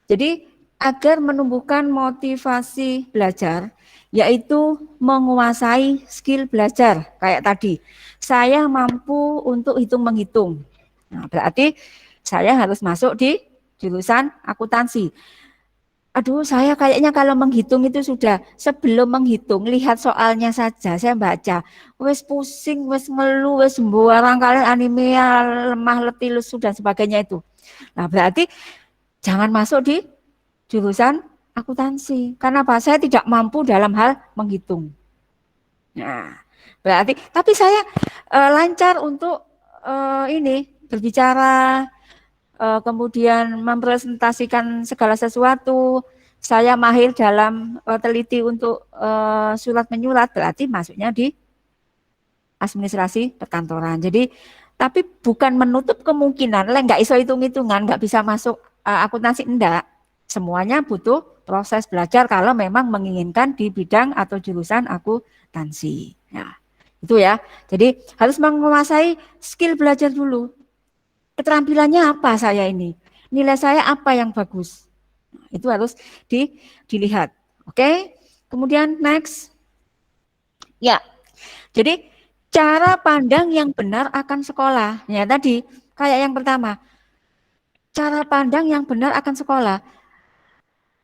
jadi agar menumbuhkan motivasi belajar, yaitu menguasai skill belajar. Kayak tadi, saya mampu untuk hitung-menghitung. Nah, berarti saya harus masuk di jurusan akuntansi. Aduh, saya kayaknya kalau menghitung itu sudah, sebelum menghitung, lihat soalnya saja, saya baca, wes pusing, wes ngeluh, wes sembarang kalian anemia, lemah, letih, lesu, dan sebagainya itu. Nah, berarti jangan masuk di jurusan akuntansi. Karena apa? Saya tidak mampu dalam hal menghitung. Nah, berarti, tapi saya lancar untuk berbicara, kemudian mempresentasikan segala sesuatu, saya mahir dalam teliti untuk surat menyurat, berarti masuknya di administrasi perkantoran. Jadi, tapi bukan menutup kemungkinan, nggak iso hitung-hitungan, nggak bisa masuk akuntansi, enggak. Semuanya butuh proses belajar kalau memang menginginkan di bidang atau jurusan akuntansi. Nah, itu ya. Jadi harus menguasai skill belajar dulu. Keterampilannya apa saya ini? Nilai saya apa yang bagus? Itu harus dilihat. Oke? Kemudian next. Ya. Jadi cara pandang yang benar akan sekolah. Ya tadi kayak yang pertama. Cara pandang yang benar akan sekolah.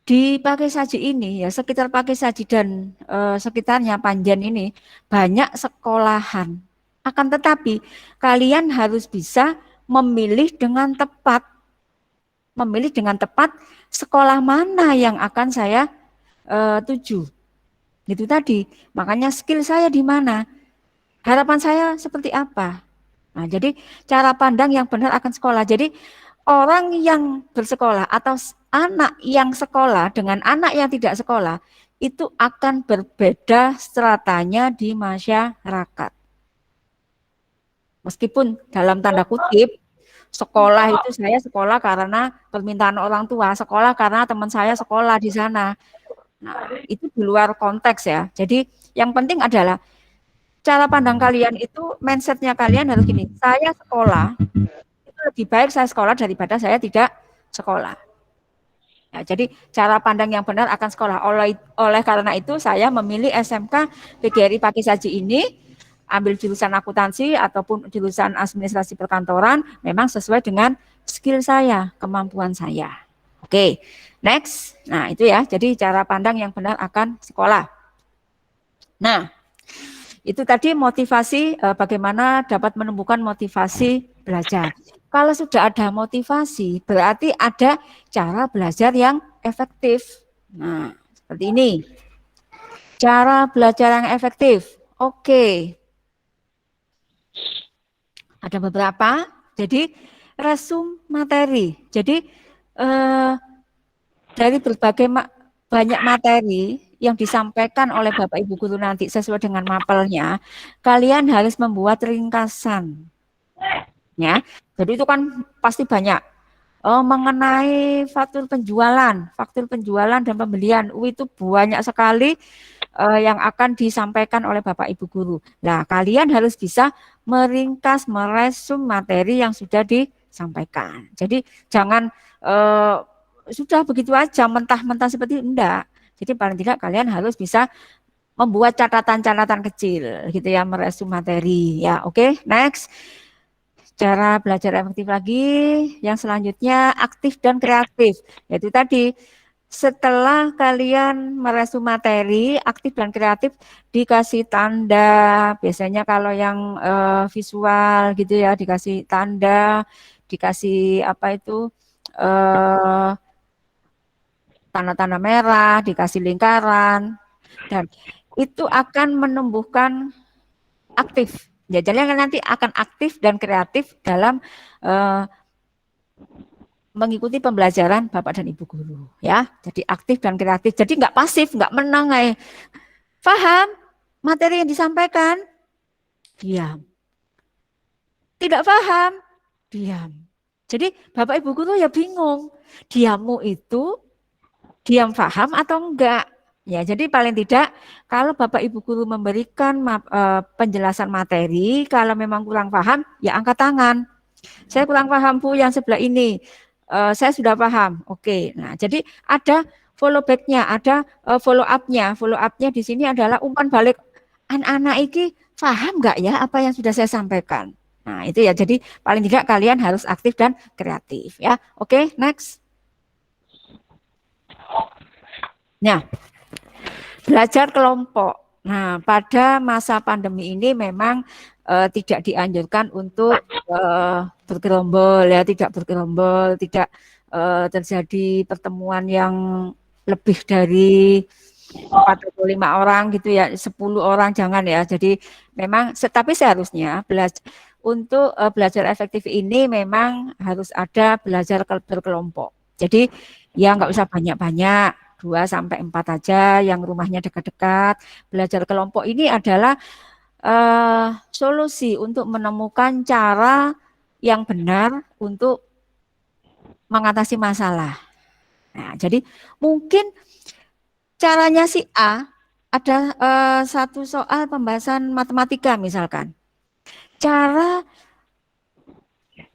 Di Pakai Saji ini ya, sekitar Pakai Saji dan sekitarnya Panjen ini banyak sekolahan. Akan tetapi kalian harus bisa memilih dengan tepat sekolah mana yang akan saya tuju. Itu tadi, makanya skill saya di mana, harapan saya seperti apa. Nah, jadi cara pandang yang benar akan sekolah. Jadi orang yang bersekolah atau anak yang sekolah dengan anak yang tidak sekolah itu akan berbeda stratanya di masyarakat. Meskipun dalam tanda kutip, sekolah itu saya sekolah karena permintaan orang tua, sekolah karena teman saya sekolah di sana. Nah, itu di luar konteks ya. Jadi yang penting adalah cara pandang kalian itu, mindsetnya kalian harus gini, saya sekolah, itu lebih baik saya sekolah daripada saya tidak sekolah. Ya, jadi cara pandang yang benar akan sekolah. Oleh karena itu saya memilih SMK PGRI Pakai Saji ini, ambil jurusan akuntansi ataupun jurusan administrasi perkantoran memang sesuai dengan skill saya, kemampuan saya. Oke, next. Nah, itu ya. Jadi cara pandang yang benar akan sekolah. Nah, itu tadi motivasi, bagaimana dapat menumbuhkan motivasi belajar. Kalau sudah ada motivasi, berarti ada cara belajar yang efektif. Nah, seperti ini. Cara belajar yang efektif. Oke. Ada beberapa. Jadi resum materi. Jadi dari berbagai banyak materi yang disampaikan oleh Bapak Ibu guru nanti sesuai dengan mapelnya, kalian harus membuat ringkasan. Ya, jadi itu kan pasti banyak. Mengenai faktur penjualan dan pembelian, itu banyak sekali yang akan disampaikan oleh Bapak Ibu guru. Nah, kalian harus bisa meringkas, meresum materi yang sudah disampaikan. Jadi jangan sudah begitu aja mentah-mentah seperti itu, enggak. Jadi paling tidak kalian harus bisa membuat catatan-catatan kecil gitu ya, meresum materi ya. Oke, next. Cara belajar efektif lagi yang selanjutnya aktif dan kreatif. Yaitu tadi setelah kalian meresum materi, aktif dan kreatif dikasih tanda. Biasanya kalau yang visual gitu ya, dikasih tanda, dikasih apa itu tanda-tanda merah, dikasih lingkaran, dan itu akan menumbuhkan aktif. Ya, jadi nanti akan aktif dan kreatif dalam mengikuti pembelajaran Bapak dan Ibu guru. Ya, jadi aktif dan kreatif. Jadi nggak pasif, nggak menang. Paham materi yang disampaikan? Diam. Tidak paham? Diam. Jadi Bapak Ibu guru ya bingung. Diammu itu diam paham atau enggak? Ya, jadi paling tidak kalau Bapak Ibu guru memberikan penjelasan materi, kalau memang kurang paham, ya angkat tangan. Saya kurang paham Bu yang sebelah ini. Saya sudah paham. Oke. Nah, jadi ada follow back-nya, ada follow up-nya. Follow up-nya di sini adalah umpan balik. Anak-anak ini paham enggak ya apa yang sudah saya sampaikan? Nah, itu ya. Jadi paling tidak kalian harus aktif dan kreatif ya. Oke, next. Nah, belajar kelompok. Nah, pada masa pandemi ini memang tidak dianjurkan untuk bergerombol ya, tidak bergerombol, tidak terjadi pertemuan yang lebih dari 4 atau 5 orang gitu ya, 10 orang jangan ya. Jadi memang, tapi seharusnya untuk belajar efektif ini memang harus ada belajar berkelompok. Jadi ya nggak usah banyak-banyak. 2 sampai 4 aja yang rumahnya dekat-dekat. Belajar kelompok ini adalah solusi untuk menemukan cara yang benar untuk mengatasi masalah. Nah, jadi mungkin caranya si A ada satu soal pembahasan matematika misalkan. Cara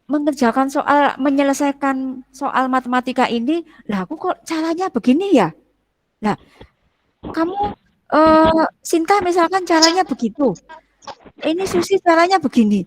mengerjakan menyelesaikan soal matematika ini, lah aku kok caranya begini ya? Nah, kamu Sinta misalkan caranya begitu. Ini Susi caranya begini.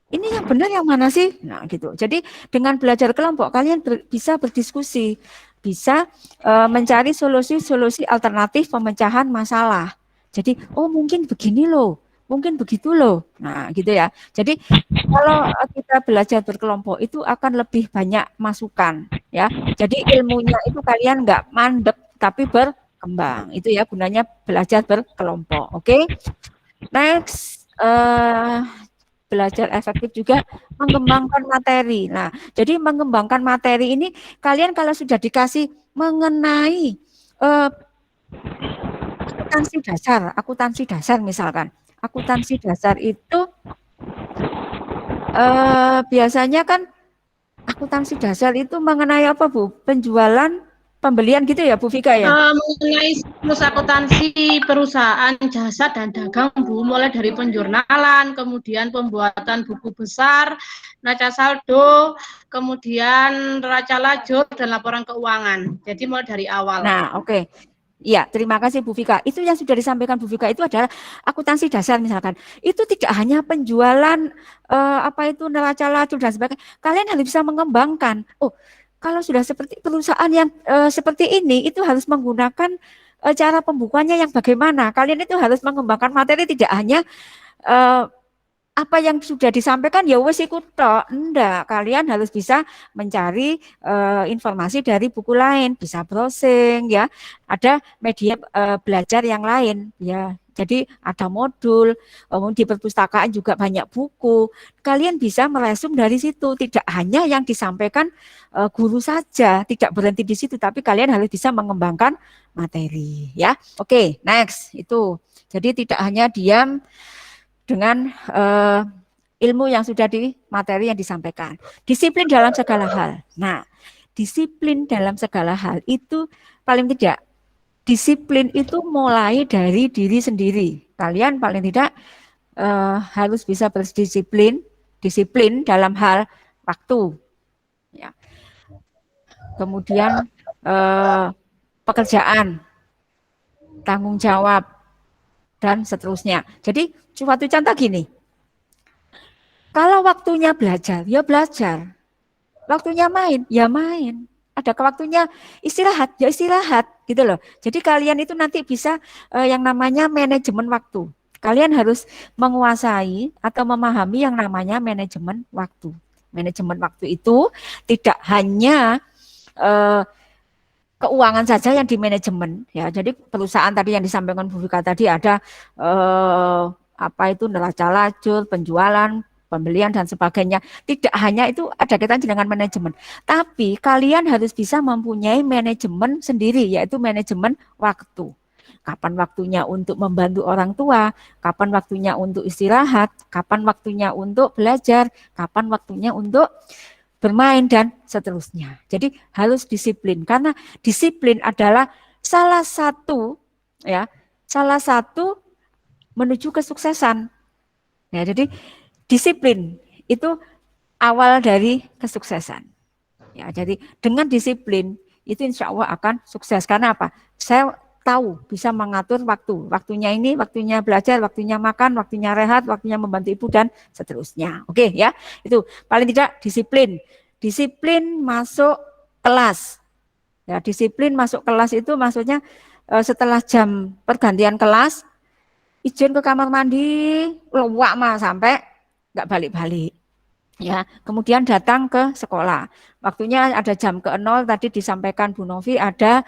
Ini yang benar yang mana sih? Nah, gitu. Jadi dengan belajar kelompok kalian bisa berdiskusi, bisa mencari solusi-solusi alternatif pemecahan masalah. Jadi, oh mungkin begini loh. Mungkin begitu loh. Nah, gitu ya. Jadi kalau kita belajar berkelompok itu akan lebih banyak masukan ya. Jadi ilmunya itu kalian nggak mandek tapi berkembang. Itu ya gunanya belajar berkelompok. Oke. Next, belajar efektif juga mengembangkan materi. Nah, jadi mengembangkan materi ini kalian kalau sudah dikasih mengenai akuntansi dasar misalkan. Akuntansi dasar itu biasanya kan akuntansi dasar itu mengenai apa Bu? Penjualan, pembelian gitu ya Bu Vika ya?
Mengenai siklus akuntansi perusahaan jasa dan dagang Bu, mulai dari penjurnalan, kemudian pembuatan buku besar, neraca saldo, kemudian neraca lajur dan laporan keuangan. Jadi mulai dari awal.
Nah, oke. Ya, terima kasih Bu Vika. Itu yang sudah disampaikan Bu Vika itu adalah akuntansi dasar misalkan. Itu tidak hanya penjualan neraca lajur dan sebagainya. Kalian harus bisa mengembangkan. Oh, kalau sudah seperti perusahaan yang seperti ini itu harus menggunakan cara pembukuannya yang bagaimana. Kalian itu harus mengembangkan materi tidak hanya apa yang sudah disampaikan ya wes ikut tok. Enggak, kalian harus bisa mencari informasi dari buku lain, bisa browsing ya. Ada media belajar yang lain ya. Jadi ada modul, di perpustakaan juga banyak buku. Kalian bisa meresum dari situ, tidak hanya yang disampaikan guru saja, tidak berhenti di situ, tapi kalian harus bisa mengembangkan materi, ya. Oke, next itu. Jadi tidak hanya diam dengan ilmu yang sudah di materi yang disampaikan. Disiplin dalam segala hal. Nah, disiplin dalam segala hal itu paling tidak disiplin itu mulai dari diri sendiri. Kalian paling tidak harus bisa berdisiplin, disiplin dalam hal waktu. Ya. Kemudian pekerjaan, tanggung jawab, dan seterusnya. Jadi suatu contoh gini, kalau waktunya belajar, ya belajar. Waktunya main, ya main. Ada waktunya istirahat, ya istirahat, gitu loh. Jadi kalian itu nanti bisa yang namanya manajemen waktu. Kalian harus menguasai atau memahami yang namanya manajemen waktu. Manajemen waktu itu tidak hanya keuangan saja yang di manajemen, ya. Jadi perusahaan tadi yang disampaikan Bu Vika tadi ada apa itu neraca lajur, penjualan, pembelian dan sebagainya. Tidak hanya itu ada kaitannya dengan manajemen, tapi kalian harus bisa mempunyai manajemen sendiri, yaitu manajemen waktu. Kapan waktunya untuk membantu orang tua, kapan waktunya untuk istirahat, kapan waktunya untuk belajar, kapan waktunya untuk bermain dan seterusnya. Jadi harus disiplin, karena disiplin adalah salah satu menuju kesuksesan. Ya, jadi disiplin itu awal dari kesuksesan. Ya, jadi dengan disiplin itu insya Allah akan sukses. Karena apa? Saya tahu bisa mengatur waktu. Waktunya ini, waktunya belajar, waktunya makan, waktunya rehat, waktunya membantu ibu dan seterusnya. Oke ya, itu paling tidak disiplin. Disiplin masuk kelas. Ya, disiplin masuk kelas itu maksudnya setelah jam pergantian kelas, izin ke kamar mandi, lewat mah sampai nggak balik-balik. Ya, kemudian datang ke sekolah. Waktunya ada jam ke-0 tadi disampaikan Bu Novi, ada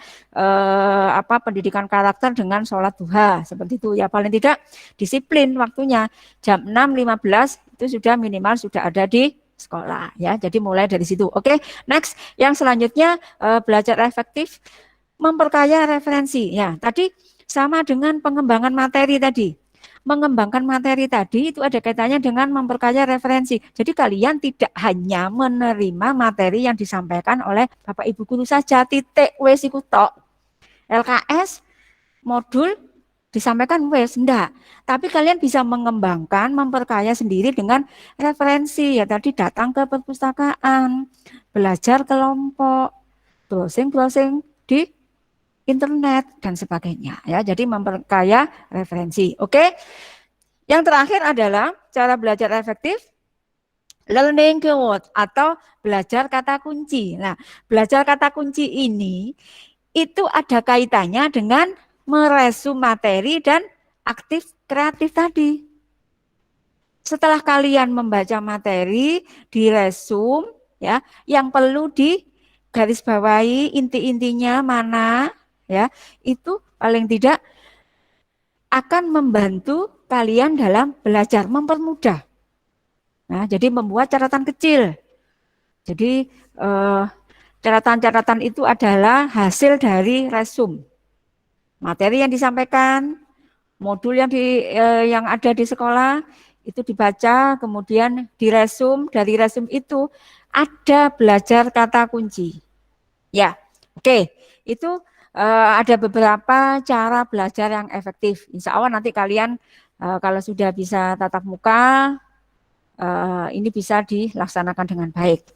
pendidikan karakter dengan sholat duha seperti itu. Ya paling tidak disiplin waktunya jam 6.15 itu sudah minimal sudah ada di sekolah ya. Jadi mulai dari situ. Oke, next yang selanjutnya belajar efektif memperkaya referensi. Ya, tadi sama dengan pengembangan materi tadi. Mengembangkan materi tadi itu ada kaitannya dengan memperkaya referensi. Jadi kalian tidak hanya menerima materi yang disampaikan oleh Bapak Ibu guru saja, titik wes iku tok. LKS modul disampaikan wes enggak. Tapi kalian bisa mengembangkan, memperkaya sendiri dengan referensi. Ya tadi datang ke perpustakaan, belajar kelompok, browsing di internet dan sebagainya ya. Jadi memperkaya referensi. Oke. Yang terakhir adalah cara belajar efektif learning keyword atau belajar kata kunci. Nah, belajar kata kunci ini itu ada kaitannya dengan meresum materi dan aktif kreatif tadi. Setelah kalian membaca materi, diresum ya, yang perlu digarisbawahi inti-intinya mana ya, itu paling tidak akan membantu kalian dalam belajar, mempermudah. Nah, jadi membuat catatan kecil. Jadi catatan-catatan itu adalah hasil dari resum. Materi yang disampaikan, modul yang ada di sekolah itu dibaca, kemudian diresum. Dari resum itu ada belajar kata kunci. Ya, oke. Itu ada beberapa cara belajar yang efektif. Insya Allah nanti kalian kalau sudah bisa tatap muka, ini bisa dilaksanakan dengan baik.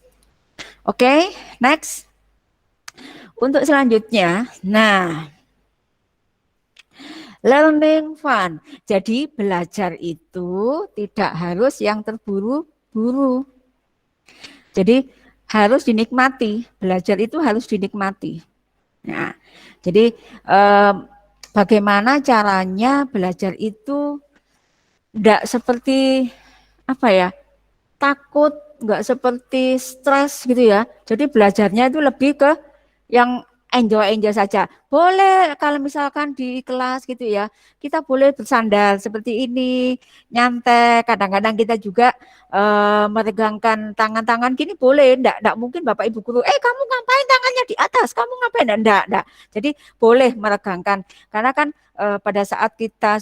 Oke, next. Untuk selanjutnya, nah, learning fun. Jadi belajar itu tidak harus yang terburu-buru. Jadi harus dinikmati. Belajar itu harus dinikmati. Nah, jadi bagaimana caranya belajar itu tidak seperti takut, nggak seperti stres gitu ya. Jadi belajarnya itu lebih ke yang enjoy saja. Boleh kalau misalkan di kelas gitu ya, kita boleh bersandar seperti ini, nyantai. Kadang-kadang kita juga meregangkan tangan-tangan gini boleh. Enggak mungkin Bapak Ibu guru, kamu ngapain tangannya di atas? Kamu ngapain? Enggak. Jadi boleh meregangkan. Karena kan pada saat kita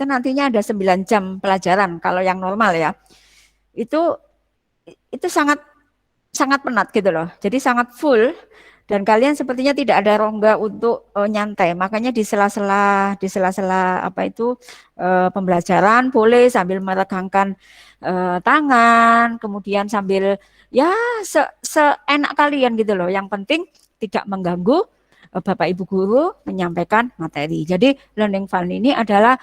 nantinya ada 9 jam pelajaran kalau yang normal ya. Itu sangat penat gitu loh. Jadi sangat full. Dan kalian sepertinya tidak ada rongga untuk nyantai. Makanya di sela-sela pembelajaran boleh sambil meregangkan tangan, kemudian sambil ya seenak kalian gitu loh. Yang penting tidak mengganggu Bapak Ibu guru menyampaikan materi. Jadi learning fun ini adalah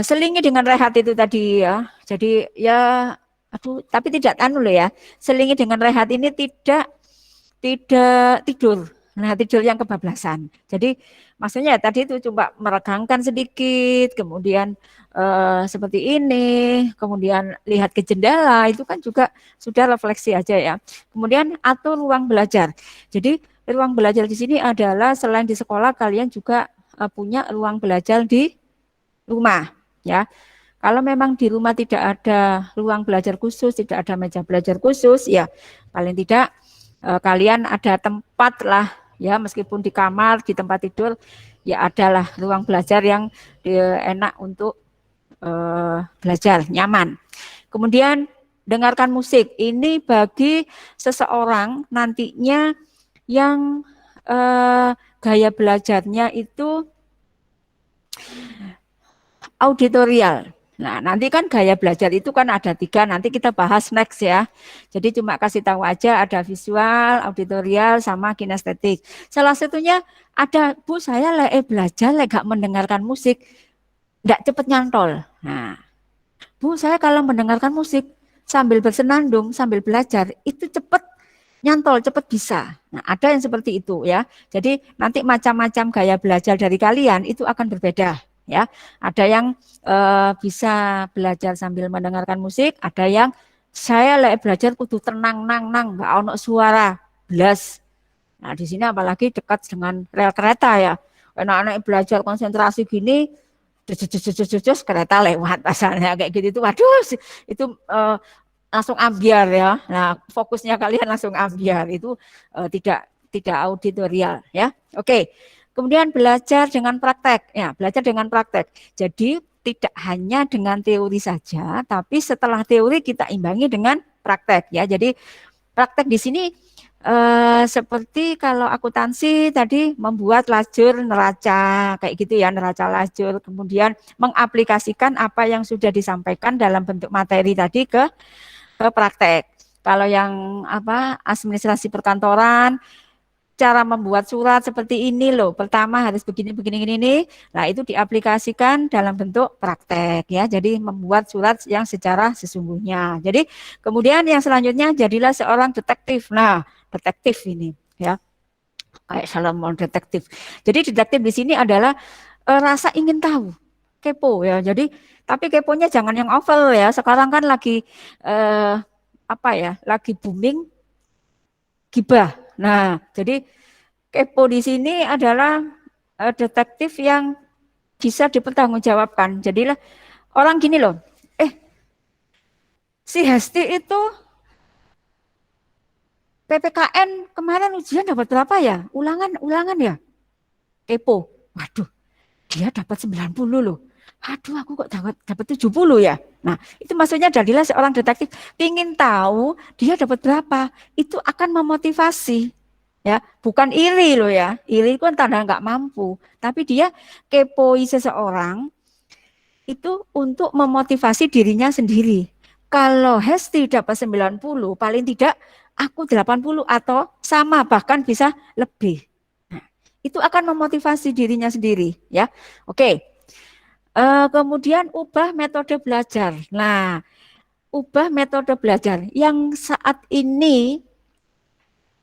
selingi dengan rehat itu tadi ya. Jadi ya tapi tidak loh ya. Selingi dengan rehat ini tidak tidur. Nah, tidur yang kebablasan. Jadi maksudnya tadi itu coba meregangkan sedikit, kemudian seperti ini, kemudian lihat ke jendela, itu kan juga sudah refleksi aja ya. Kemudian atur ruang belajar. Jadi ruang belajar di sini adalah selain di sekolah kalian juga punya ruang belajar di rumah ya. Kalau memang di rumah tidak ada ruang belajar khusus, tidak ada meja belajar khusus, ya paling tidak kalian ada tempat lah ya, meskipun di kamar, di tempat tidur, ya adalah ruang belajar yang enak untuk belajar, nyaman. Kemudian dengarkan musik. Ini bagi seseorang nantinya yang gaya belajarnya itu auditorial. Nah, nanti kan gaya belajar itu kan ada 3, nanti kita bahas next ya. Jadi cuma kasih tahu aja ada visual, auditorial, sama kinestetik. Salah satunya ada, Bu, saya belajar gak mendengarkan musik, gak cepet nyantol. Nah, Bu, saya kalau mendengarkan musik sambil bersenandung, sambil belajar, itu cepet nyantol, cepet bisa. Nah, ada yang seperti itu ya. Jadi nanti macam-macam gaya belajar dari kalian itu akan berbeda. Ya, ada yang bisa belajar sambil mendengarkan musik, ada yang saya belajar kudu tenang nang nggak ono suara blas. Nah, di sini apalagi dekat dengan rel kereta ya. Anak-anak belajar konsentrasi gini, jos kereta lewat pasalnya kayak gitu itu, waduh itu langsung ambiar ya. Nah, fokusnya kalian langsung ambiar itu tidak auditorial ya. Oke. Kemudian belajar dengan praktek, ya belajar dengan praktek. Jadi tidak hanya dengan teori saja, tapi setelah teori kita imbangi dengan praktek, ya. Jadi praktek di sini seperti kalau akuntansi tadi membuat lajur neraca, kayak gitu ya, neraca lajur. Kemudian mengaplikasikan apa yang sudah disampaikan dalam bentuk materi tadi ke praktek. Kalau yang administrasi perkantoran, cara membuat surat seperti ini loh. Pertama harus begini. Nah, itu diaplikasikan dalam bentuk praktek ya. Jadi membuat surat yang secara sesungguhnya. Jadi kemudian yang selanjutnya jadilah seorang detektif. Nah, detektif ini ya. Kayak Salomon detektif. Jadi detektif di sini adalah rasa ingin tahu, kepo ya. Jadi tapi keponya jangan yang oval ya. Sekarang kan lagi lagi booming gibah. Nah, jadi kepo di sini adalah detektif yang bisa dipertanggungjawabkan. Jadilah orang gini loh, si Hesti itu PPKN kemarin ujian dapat berapa ya? Ulangan ya? Kepo. Waduh, dia dapat 90 loh. Aduh, aku kok dapat 70 ya. Nah, itu maksudnya jadilah seorang detektif ingin tahu dia dapat berapa. Itu akan memotivasi. Ya, bukan iri loh ya. Iri kan tanda nggak mampu. Tapi dia kepoi seseorang itu untuk memotivasi dirinya sendiri. Kalau Hesti dapat 90, paling tidak aku 80 atau sama, bahkan bisa lebih. Nah, itu akan memotivasi dirinya sendiri ya. Oke. Kemudian ubah metode belajar. Nah, ubah metode belajar yang saat ini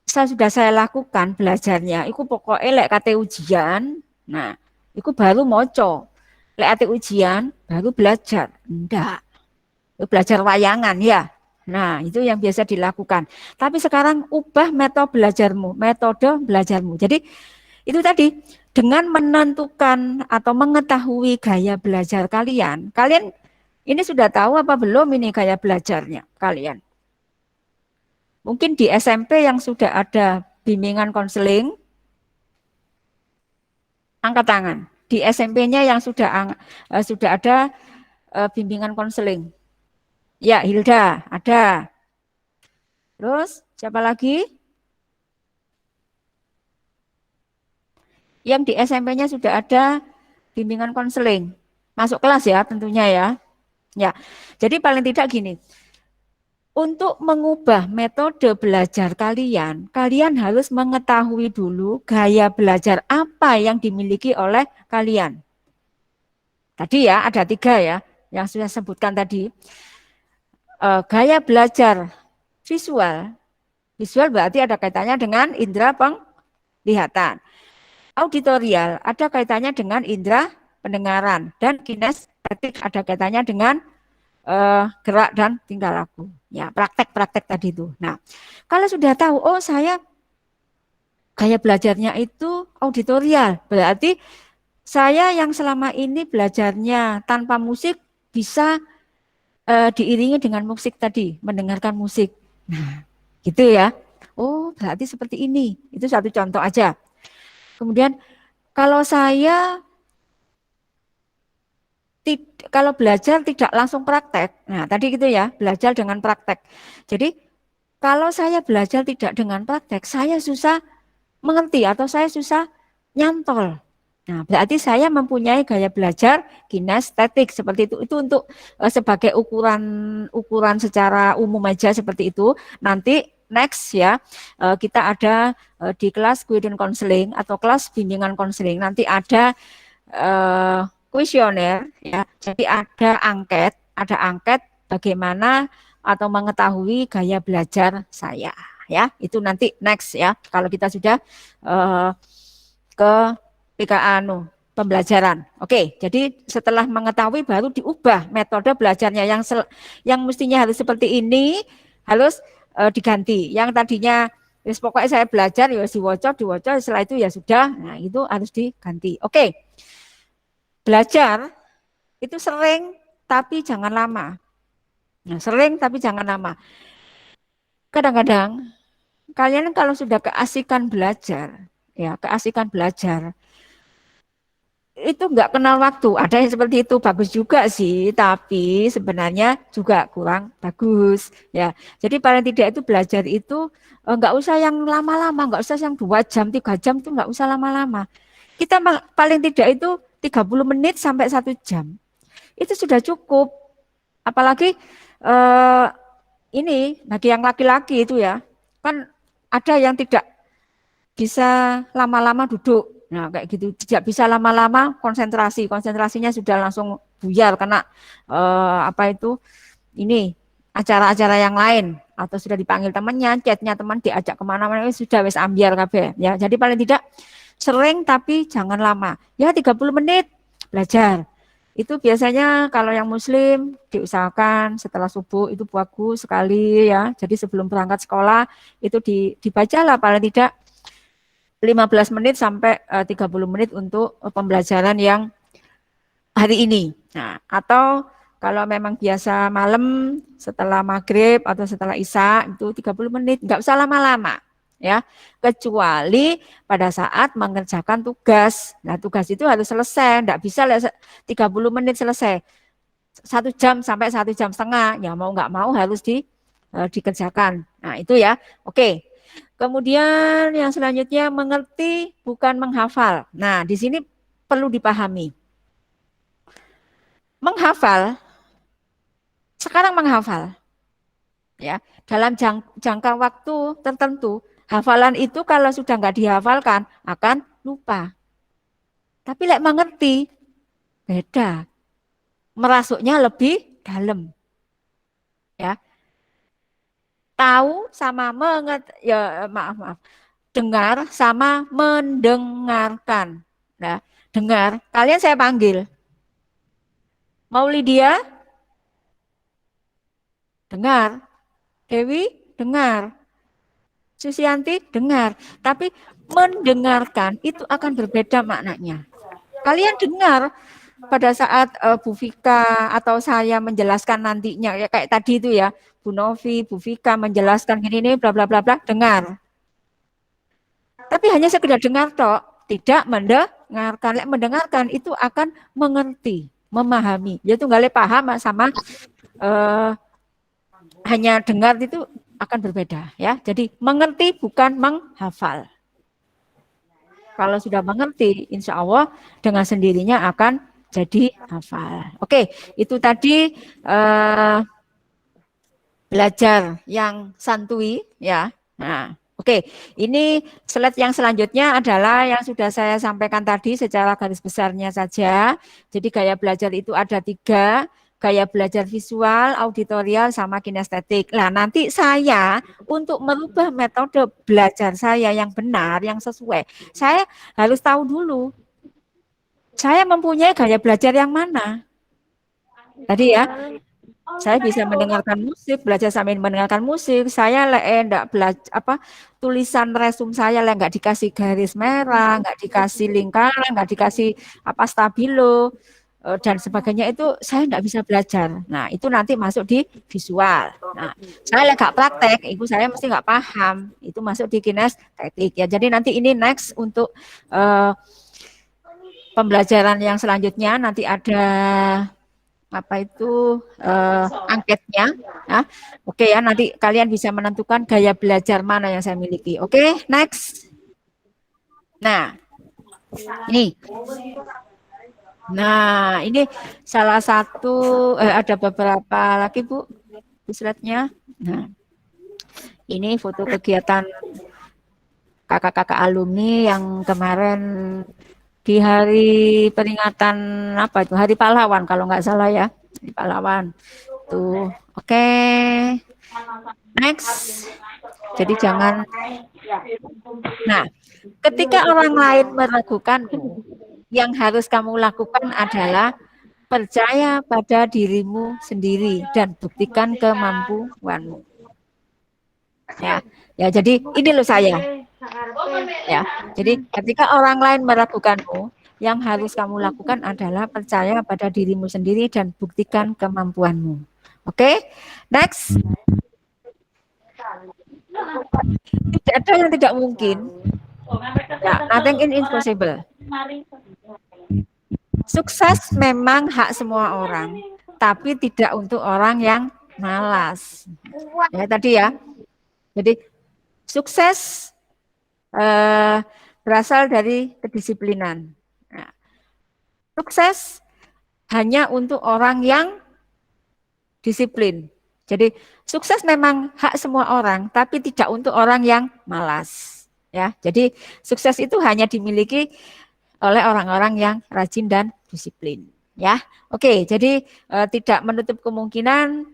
sudah saya lakukan belajarnya. Iku pokoknya lek kate ujian. Nah, iku baru moco. Lek kate ujian baru belajar. Enggak. Belajar wayangan ya. Nah, itu yang biasa dilakukan. Tapi sekarang ubah metode belajarmu. Jadi itu tadi, dengan menentukan atau mengetahui gaya belajar kalian, kalian ini sudah tahu apa belum ini gaya belajarnya kalian? Mungkin di SMP yang sudah ada bimbingan konseling, angkat tangan. Di SMP-nya yang sudah ada bimbingan konseling. Ya, Hilda, ada. Terus, siapa lagi? Yang di SMP-nya sudah ada bimbingan konseling. Masuk kelas ya tentunya ya. Ya, jadi paling tidak gini. Untuk mengubah metode belajar kalian, kalian harus mengetahui dulu gaya belajar apa yang dimiliki oleh kalian. Tadi ya, ada 3 ya, yang sudah sebutkan tadi. Gaya belajar visual. Visual berarti ada kaitannya dengan indera penglihatan. Auditorial ada kaitannya dengan indera pendengaran. Dan kinestetik ada kaitannya dengan gerak dan tingkah laku. Ya, praktek-praktek tadi itu. Nah, kalau sudah tahu, oh saya gaya belajarnya itu auditorial, berarti saya yang selama ini belajarnya tanpa musik bisa diiringi dengan musik tadi, mendengarkan musik. Nah, gitu ya. Oh, berarti seperti ini. Itu satu contoh aja. Kemudian kalau saya kalau belajar tidak langsung praktek, nah tadi gitu ya, belajar dengan praktek. Jadi kalau saya belajar tidak dengan praktek, saya susah mengerti atau saya susah nyantol. Nah, berarti saya mempunyai gaya belajar kinestetik seperti itu. Itu untuk sebagai ukuran secara umum aja seperti itu. Nanti next ya, kita ada di kelas guidance counseling atau kelas bimbingan konseling. Nanti ada kuesioner ya. Jadi ada angket bagaimana atau mengetahui gaya belajar saya ya. Itu nanti next ya. Kalau kita sudah ke pembelajaran. Oke, jadi setelah mengetahui baru diubah metode belajarnya yang mestinya harus seperti ini harus diganti. Yang tadinya pokoknya saya belajar ya diwocok, setelah itu ya sudah. Nah, itu harus diganti. Oke. Belajar itu sering tapi jangan lama. Nah, sering tapi jangan lama. Kadang-kadang kalian kalau sudah keasikan belajar, itu nggak kenal waktu. Ada yang seperti itu bagus juga sih, tapi sebenarnya juga kurang bagus. Ya, jadi paling tidak itu belajar itu nggak usah yang lama-lama, nggak usah yang 2 jam, 3 jam itu nggak usah lama-lama. Kita paling tidak itu 30 menit sampai 1 jam. Itu sudah cukup. Apalagi ini bagi yang laki-laki itu ya, kan ada yang tidak bisa lama-lama duduk. Nah, kayak gitu, tidak bisa lama-lama konsentrasinya sudah langsung buyar karena ini acara-acara yang lain atau sudah dipanggil temannya, chatnya teman diajak kemana-mana sudah wes ambiar kabeh ya. Jadi paling tidak sering tapi jangan lama. Ya 30 menit belajar. Itu biasanya kalau yang muslim diusahakan setelah subuh itu bagus sekali ya. Jadi sebelum berangkat sekolah itu dibacalah paling tidak 15 menit sampai 30 menit untuk pembelajaran yang hari ini. Nah, atau kalau memang biasa malam setelah maghrib atau setelah isya itu 30 menit, nggak usah lama-lama ya, kecuali pada saat mengerjakan tugas. Nah, tugas itu harus selesai, nggak bisa 30 menit selesai. 1 jam sampai 1 jam setengah, ya mau nggak mau harus dikerjakan. Nah, itu ya. Oke. Kemudian yang selanjutnya mengerti bukan menghafal. Nah, di sini perlu dipahami. Menghafal, sekarang menghafal. Ya, dalam jangka waktu tertentu, hafalan itu kalau sudah nggak dihafalkan akan lupa. Tapi lek mengerti, beda. Merasuknya lebih dalam. Ya. Tahu sama dengar sama mendengarkan. Nah, dengar, kalian saya panggil. Mau Lydia? Dengar. Dewi, dengar. Susianti, dengar. Tapi mendengarkan itu akan berbeda maknanya. Kalian dengar pada saat Bu Vika atau saya menjelaskan nantinya, ya kayak tadi itu ya, Bu Novi, Bu Vika menjelaskan gini bla bla bla bla, dengar. Tapi hanya sekedar dengar toh, tidak mendengarkan. Mendengarkan itu akan mengerti, memahami. Yaitu nggak paham sama hanya dengar itu akan berbeda ya. Jadi mengerti bukan menghafal. Kalau sudah mengerti, insya Allah dengan sendirinya akan jadi hafal. Oke, itu tadi belajar yang santuy ya. Nah, oke, ini slide yang selanjutnya adalah yang sudah saya sampaikan tadi secara garis besarnya saja. Jadi gaya belajar itu ada 3. Gaya belajar visual, auditorial, sama kinestetik. Nah, nanti saya untuk merubah metode belajar saya yang benar, yang sesuai, saya harus tahu dulu, saya mempunyai gaya belajar yang mana. Tadi ya, saya bisa mendengarkan musik, belajar sambil mendengarkan musik. Saya enggak belajar tulisan resum saya enggak dikasih garis merah, enggak dikasih lingkaran, enggak dikasih stabilo dan sebagainya, itu saya enggak bisa belajar. Nah, itu nanti masuk di visual. Nah, saya enggak praktek, ibu saya mesti enggak paham. Itu masuk di kinestetik ya. Jadi nanti ini next untuk pembelajaran yang selanjutnya nanti ada angketnya ya. Oke ya, nanti kalian bisa menentukan gaya belajar mana yang saya miliki. Oke, next. Nah, ini salah satu ada beberapa lagi Bu di slide-nya. Nah, ini foto kegiatan kakak-kakak alumni yang kemarin di hari peringatan Hari Pahlawan kalau nggak salah ya, Hari Pahlawan. Tuh, oke. Next. Jadi jangan. Nah, ketika orang lain meragukanmu, yang harus kamu lakukan adalah percaya pada dirimu sendiri dan buktikan kemampuanmu. Ya, jadi ini loh saya. Ya, jadi ketika orang lain meragukanmu, yang harus kamu lakukan adalah percaya pada dirimu sendiri dan buktikan kemampuanmu. Oke, next. Tidak ada yang tidak mungkin. Ya, nothing is impossible. Sukses memang hak semua orang, tapi tidak untuk orang yang malas. Ya tadi ya. Jadi sukses berasal dari kedisiplinan. Nah, sukses hanya untuk orang yang disiplin. Jadi sukses memang hak semua orang, tapi tidak untuk orang yang malas. Ya, jadi sukses itu hanya dimiliki oleh orang-orang yang rajin dan disiplin. Ya, oke. Jadi tidak menutup kemungkinan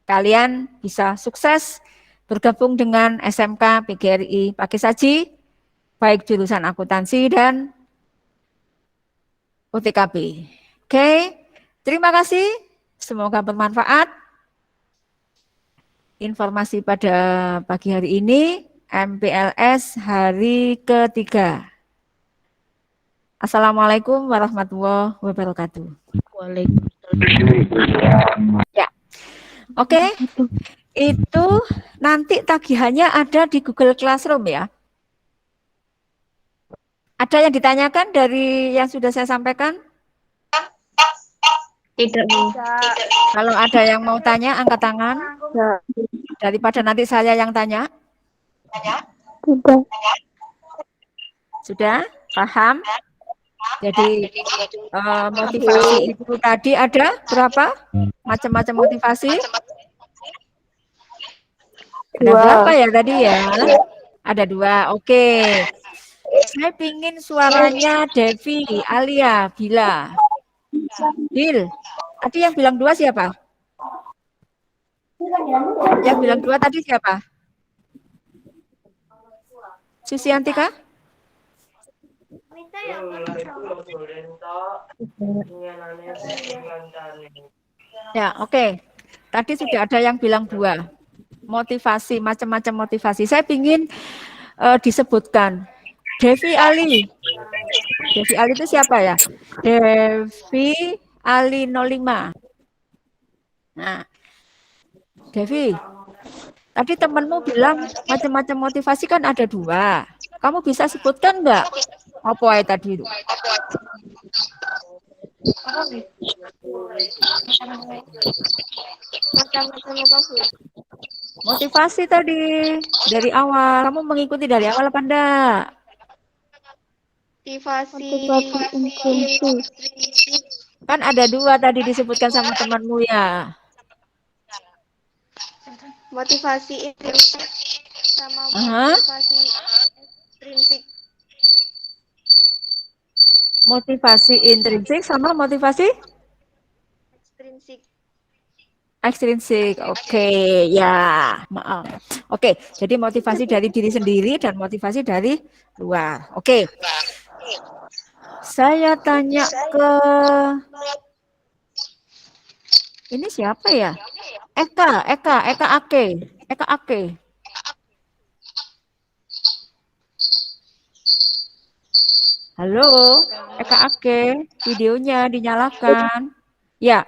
kalian bisa sukses bergabung dengan SMK PGRI Pakissaji, baik jurusan akuntansi dan UTKB. Oke, terima kasih. Semoga bermanfaat. Informasi pada pagi hari ini, MPLS hari ketiga. Assalamualaikum warahmatullahi wabarakatuh. Ya, oke. Itu nanti tagihannya ada di Google Classroom ya. Ada yang ditanyakan dari yang sudah saya sampaikan?
Tidak, Bu.
Kalau ada yang mau tanya, angkat tangan. Daripada nanti saya yang tanya.
Tidak.
Sudah? Paham? Jadi motivasi itu tadi ada berapa? Macam-macam motivasi? Ada berapa ya tadi ya? Ada 2. Oke. Saya pingin suaranya Devi, Alia, Bila. Bil, tadi yang bilang 2 siapa? Yang bilang 2 tadi siapa? Susianti kah? Ya, oke. Tadi sudah ada yang bilang 2. motivasi, macam-macam motivasi. Saya ingin disebutkan Devi Ali. Devi Ali itu siapa ya? Devi Ali 05. Nah, Devi, tadi temanmu bilang macam-macam motivasi kan ada 2. Kamu bisa sebutkan enggak? Apa ya tadi itu? Motivasi tadi dari awal. Kamu mengikuti dari awal apa enggak?
Motivasi
Kan ada 2 tadi disebutkan sama temanmu ya.
motivasi intrinsik sama
Aha.
motivasi intrinsik.
Motivasi intrinsik sama motivasi
Ekstrinsik.
ekstrinsik. Oke, ya. Maaf. Oke, jadi motivasi dari diri sendiri dan motivasi dari luar. Oke. Saya tanya ke ini siapa ya? Eka Ake. Halo, Eka Ake, videonya dinyalakan. Ya,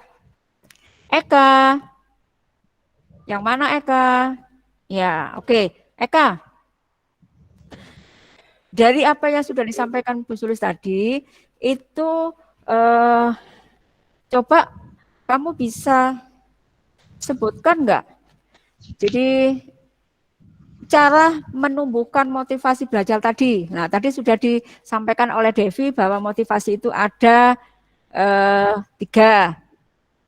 Eka. Yang mana Eka? Ya, oke. Eka. Dari apa yang sudah disampaikan Bu Sulis tadi, itu coba kamu bisa sebutkan enggak? Jadi cara menumbuhkan motivasi belajar tadi. Nah, tadi sudah disampaikan oleh Devi bahwa motivasi itu ada 3.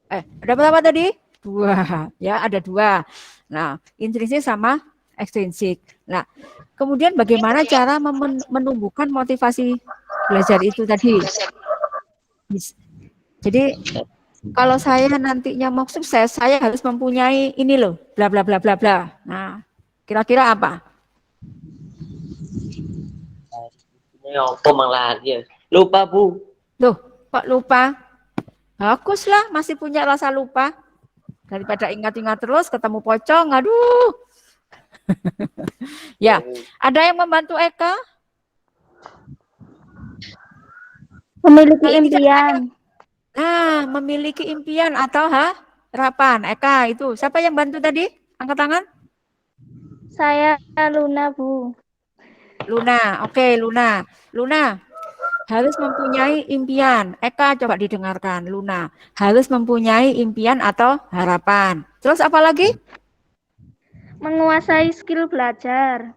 Ada berapa tadi? 2. Ya, ada 2. Nah, intrinsik sama ekstrinsik. Nah, kemudian bagaimana cara menumbuhkan motivasi belajar itu tadi? Jadi kalau saya nantinya mau sukses, saya harus mempunyai ini loh, bla bla bla bla bla. Nah, kira-kira apa?
Ini apa malah dia? Lupa, Bu.
Loh, kok lupa? Baguslah, masih punya rasa lupa. Daripada ingat-ingat terus, ketemu pocong, aduh. Ya, ada yang membantu Eka?
Memiliki impian.
Nah, memiliki impian atau harapan. Eka itu, siapa yang bantu tadi? Angkat tangan.
Saya Luna, Bu.
Luna, oke Luna. Luna, harus mempunyai impian. Eka coba didengarkan, Luna. Harus mempunyai impian atau harapan. Terus apa lagi?
Menguasai skill belajar.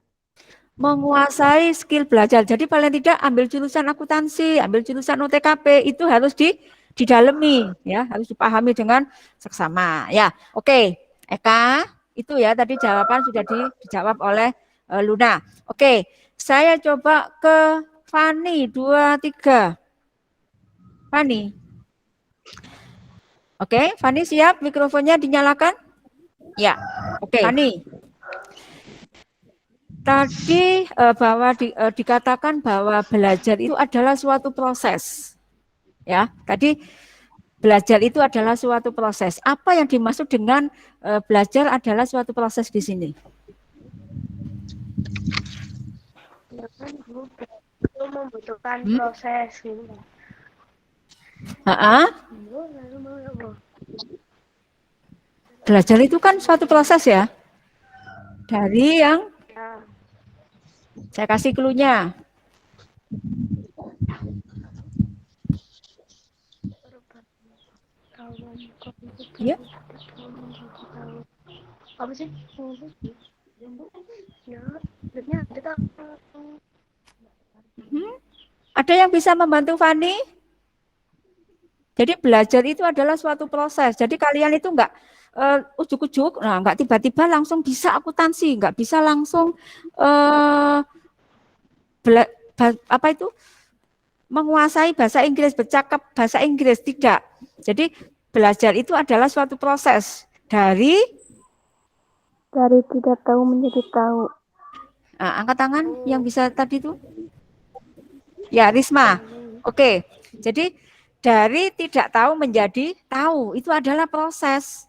Menguasai skill belajar. Jadi paling tidak ambil jurusan akuntansi, ambil jurusan UTKP itu harus didalemi, ya, harus dipahami dengan seksama. Ya, oke. Eka, itu ya tadi jawaban sudah dijawab oleh Luna. Oke, saya coba ke Fani 23. Fani. Oke, Fani siap? Mikrofonnya dinyalakan? Ya. Oke. Fani. Tadi bahwa dikatakan bahwa belajar itu adalah suatu proses. Ya, tadi belajar itu adalah suatu proses. Apa yang dimaksud dengan belajar adalah suatu proses di sini?
Itu membutuhkan proses gitu.
Belajar itu kan suatu proses ya. Dari yang saya kasih clue-nya. Ya.
Apa sih?
Ada yang bisa membantu Fani? Jadi belajar itu adalah suatu proses. Jadi kalian itu enggak ujuk-ujuk, nah enggak tiba-tiba langsung bisa akuntansi, enggak bisa langsung apa itu menguasai bahasa Inggris, bercakap bahasa Inggris, tidak. Jadi belajar itu adalah suatu proses dari
tidak tahu menjadi tahu.
Nah, angkat tangan yang bisa tadi itu. Ya, Risma. Oke. Jadi dari tidak tahu menjadi tahu itu adalah proses.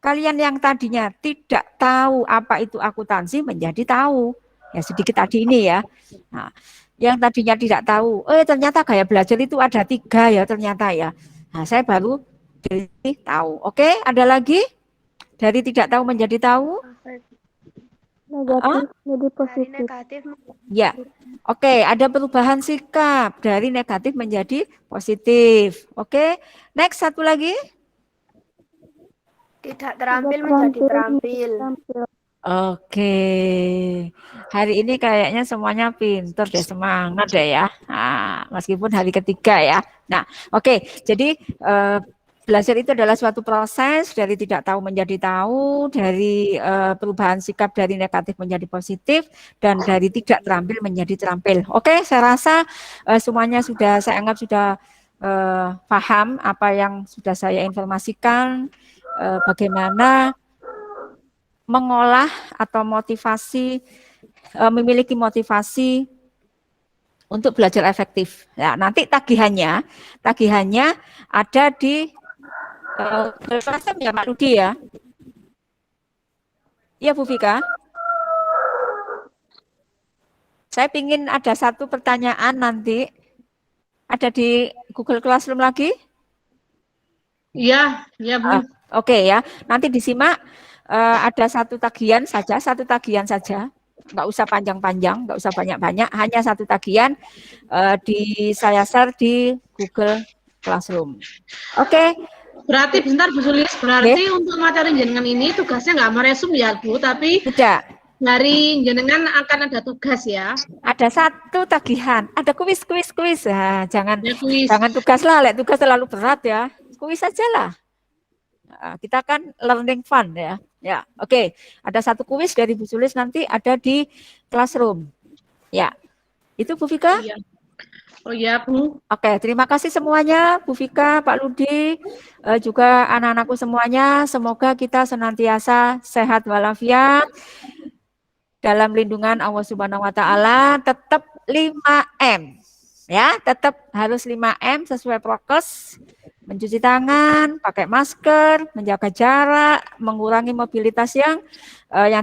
Kalian yang tadinya tidak tahu apa itu akuntansi menjadi tahu. Ya sedikit tadi ini ya. Nah, yang tadinya tidak tahu, ternyata gaya belajar itu ada 3 ya ternyata ya. Nah, saya baru jadi tahu. Oke, ada lagi? Dari tidak tahu menjadi tahu?
Negatif jadi positif.
Ya. Oke, ada perubahan sikap dari negatif menjadi positif. Oke. Next, satu lagi.
Tidak terampil menjadi terampil.
Oke, hari ini kayaknya semuanya pinter deh, semangat deh ya. Nah, meskipun hari ketiga ya. Nah, oke, jadi belajar itu adalah suatu proses dari tidak tahu menjadi tahu, dari perubahan sikap dari negatif menjadi positif, dan dari tidak terampil menjadi terampil. Oke, saya rasa semuanya sudah saya anggap sudah paham apa yang sudah saya informasikan, bagaimana mengolah atau motivasi, memiliki motivasi untuk belajar efektif. Ya, nanti tagihannya ada di kelas ya Pak Rudi ya. Iya Bu Vika. Saya ingin ada satu pertanyaan nanti ada di Google Classroom lagi.
Iya, iya Bu.
Oke ya, nanti disimak. Ada satu tagihan saja, nggak usah panjang-panjang, nggak usah banyak-banyak, hanya satu tagihan saya share di Google Classroom. Oke.
Berarti bentar Bu Sulis, berarti untuk materi jenengan ini tugasnya nggak meresum ya Bu, tapi
tidak.
Dari jenengan akan ada tugas ya.
Ada satu tagihan, ada kuis. Nah, jangan
kuis.
Jangan tugas lah, tugas terlalu berat ya. Kuis saja lah. Kita kan learning fun ya. Ya, oke. Ada satu kuis dari Bu Sulis nanti ada di Classroom. Ya. Itu Bu Vika?
Iya. Oh iya, Bu.
Oke, terima kasih semuanya Bu Vika, Pak Ludi, juga anak-anakku semuanya. Semoga kita senantiasa sehat walafiat dalam lindungan Allah Subhanahu wa taala, tetap 5M. Ya, tetap harus 5M sesuai prokes. Mencuci tangan, pakai masker, menjaga jarak, mengurangi mobilitas yang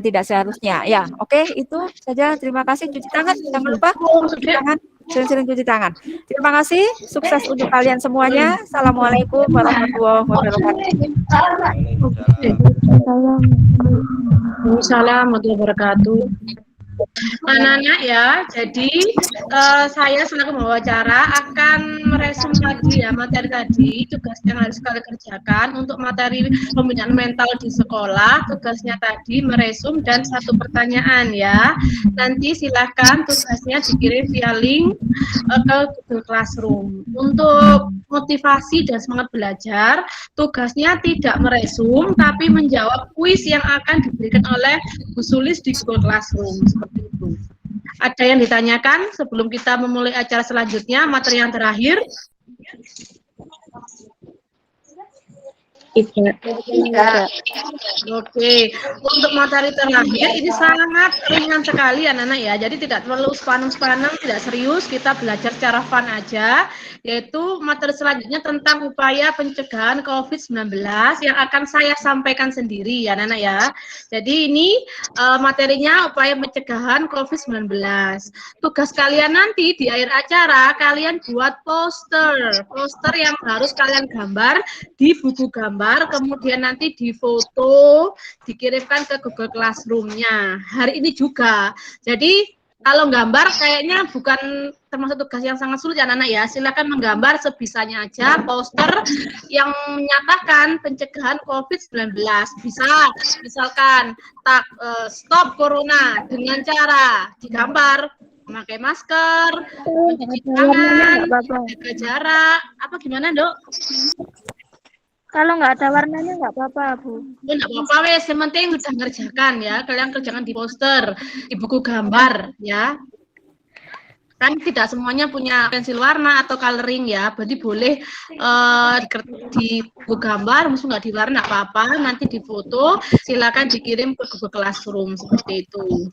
tidak seharusnya. Ya, oke, itu saja. Terima kasih. Cuci tangan, jangan lupa cuci tangan, sering-sering cuci tangan. Terima kasih. Sukses untuk kalian semuanya. Assalamualaikum warahmatullahi wabarakatuh.
Waalaikumsalam warahmatullahi wabarakatuh. Anak-anak ya, jadi saya selaku pembawa akan meresum tadi ya materi tadi, tugas yang harus kalian kerjakan untuk materi pembinaan mental di sekolah, tugasnya tadi meresum dan satu pertanyaan ya. Nanti silahkan tugasnya dikirim via link ke Google Classroom. Untuk motivasi dan semangat belajar, tugasnya tidak meresum tapi menjawab kuis yang akan diberikan oleh Bu Sulis di Google Classroom. Itu. Ada yang ditanyakan sebelum kita memulai acara selanjutnya, materi yang terakhir? Tidak. Oke, untuk materi terakhir ini sangat ringan sekali anak-anak ya, jadi tidak perlu sepaneng-sepaneng, tidak serius, kita belajar secara fun aja, yaitu materi selanjutnya tentang upaya pencegahan COVID-19 yang akan saya sampaikan sendiri ya anak-anak ya. Jadi ini materinya upaya pencegahan COVID-19. Tugas kalian nanti di akhir acara, kalian buat poster yang harus kalian gambar di buku gambar, kemudian nanti difoto, dikirimkan ke Google Classroom-nya. Hari ini juga. Jadi kalau gambar kayaknya bukan termasuk tugas yang sangat sulit ya anak-anak ya. Silakan menggambar sebisanya aja poster yang menyatakan pencegahan COVID-19. Bisa misalkan stop corona dengan cara digambar memakai masker, mencuci tangan, jaga jarak. Apa gimana, Dok?
Kalau nggak ada warnanya nggak apa-apa, Bu.
Ya, nggak apa-apa, wes. Yang penting udah ngerjakan ya. Kalian kerjakan di poster, di buku gambar ya. Kan tidak semuanya punya pensil warna atau coloring ya. Berarti boleh di buku gambar, maksud nggak di warna nggak apa-apa. Nanti difoto, silakan dikirim ke Google Classroom seperti itu.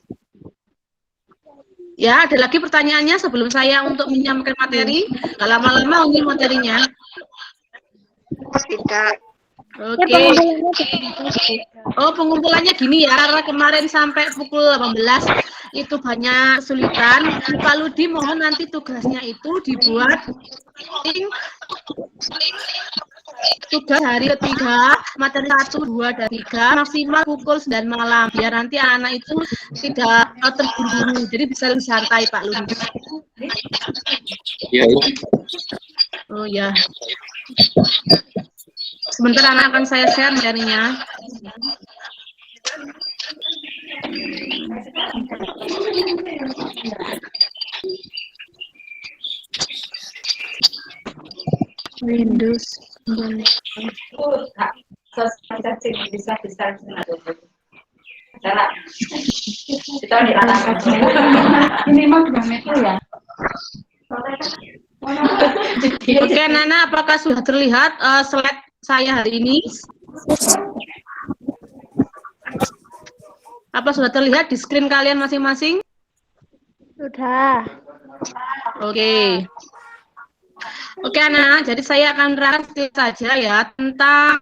Ya, ada lagi pertanyaannya sebelum saya untuk menyampaikan materi. Nggak lama-lama ini materinya.
Tidak.
Oke. Oh, pengumpulannya gini ya, karena kemarin sampai pukul 18 itu banyak kesulitan. Pak Ludi mohon nanti tugasnya itu dibuat tugas hari ketiga, materi 1, 2, dan 3, maksimal pukul 9 malam. Biar nanti anak-anak itu tidak terburu-buru, jadi bisa lebih santai Pak Ludi.
Ya,
Oh ya. Sebentar anak akan saya share materinya. Windows.
Ini mah 2 meter ya.
Oke, Nana, apakah sudah terlihat slide saya hari ini? Apa sudah terlihat di screen kalian masing-masing?
Sudah.
Oke. Oke, anak. Jadi saya akan menerangkan sedikit saja ya tentang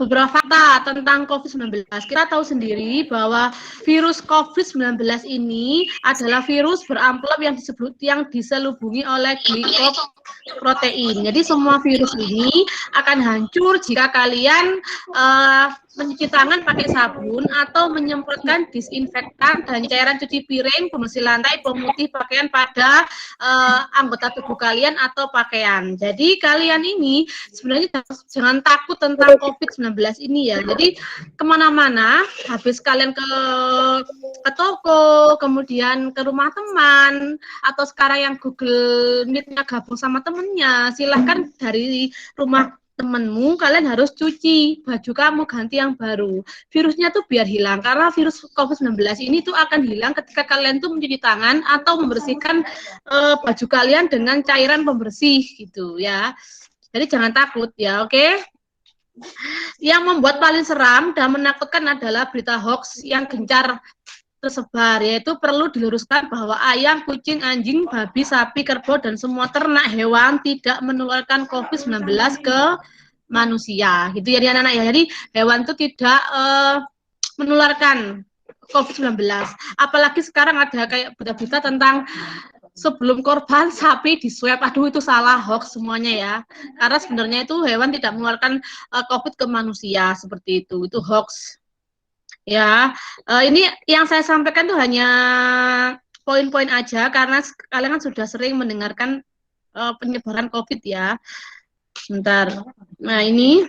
beberapa fakta tentang COVID-19. Kita tahu sendiri bahwa virus COVID-19 ini adalah virus beramplop yang diselubungi oleh glikoprotein. Jadi semua virus ini akan hancur jika kalian mencuci tangan pakai sabun atau menyemprotkan disinfektan dan cairan cuci piring, pembersih lantai, pemutih pakaian pada anggota tubuh kalian atau pakaian. Jadi kalian ini sebenarnya jangan takut tentang COVID-19 ini ya. Jadi kemana-mana, habis kalian ke toko, kemudian ke rumah teman, atau sekarang yang Google Meet-nya gabung sama temennya, silahkan dari rumah temenmu, kalian harus cuci baju kamu, ganti yang baru. Virusnya tuh biar hilang, karena virus COVID-19 ini tuh akan hilang ketika kalian tuh mencuci tangan atau membersihkan baju kalian dengan cairan pembersih gitu ya. Jadi jangan takut ya, oke? Yang membuat paling seram dan menakutkan adalah berita hoax yang gencar tersebar, yaitu perlu diluruskan bahwa ayam, kucing, anjing, babi, sapi, kerbau, dan semua ternak hewan tidak menularkan COVID-19 ke manusia. Gitu ya anak-anak ya. Jadi hewan itu tidak menularkan COVID-19. Apalagi sekarang ada kayak berita-berita tentang sebelum korban sapi di swab. Aduh, itu salah, hoax semuanya ya. Karena sebenarnya itu hewan tidak menularkan COVID ke manusia seperti itu. Itu hoax. Ya, ini yang saya sampaikan tuh hanya poin-poin aja karena kalian kan sudah sering mendengarkan penyebaran COVID ya. Bentar. Nah, ini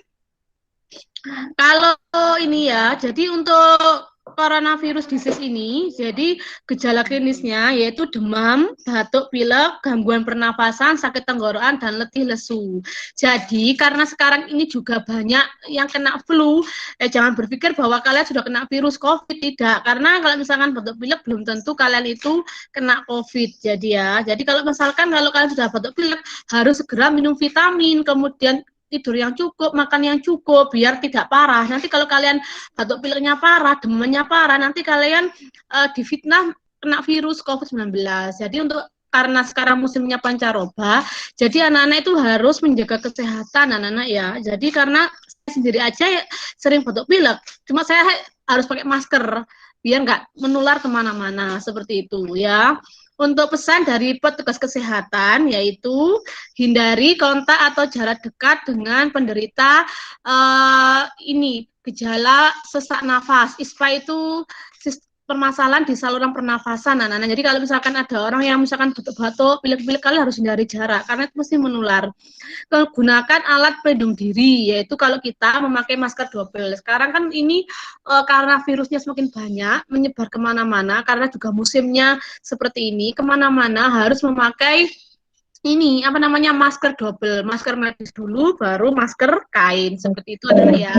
kalau ini ya, jadi untuk coronavirus disease ini, jadi gejala klinisnya yaitu demam, batuk, pilek, gangguan pernafasan, sakit tenggorokan, dan letih lesu. Jadi karena sekarang ini juga banyak yang kena flu, jangan berpikir bahwa kalian sudah kena virus COVID, tidak. Karena kalau misalkan batuk pilek belum tentu kalian itu kena COVID. Jadi ya, jadi kalau misalkan kalau kalian sudah batuk pilek harus segera minum vitamin, kemudian tidur yang cukup, makan yang cukup, biar tidak parah. Nanti kalau kalian batuk pileknya parah, demamnya parah, nanti kalian difitnah kena virus COVID-19. Jadi karena sekarang musimnya pancaroba, jadi anak-anak itu harus menjaga kesehatan anak-anak ya. Jadi karena saya sendiri aja sering batuk pilek, cuma saya harus pakai masker biar nggak menular kemana-mana seperti itu ya. Untuk pesan dari petugas kesehatan yaitu hindari kontak atau jarak dekat dengan penderita gejala sesak nafas. ISPA itu permasalahan di saluran pernafasan anak-anak. Jadi kalau misalkan ada orang yang misalkan batuk-batuk, pilek-pilek, kalian harus hindari jarak karena itu mesti menular. Gunakan alat pelindung diri, yaitu kalau kita memakai masker double. Sekarang kan ini karena virusnya semakin banyak, menyebar kemana-mana, karena juga musimnya seperti ini, kemana-mana harus memakai masker double, masker medis dulu, baru masker kain, seperti itu adalah ya.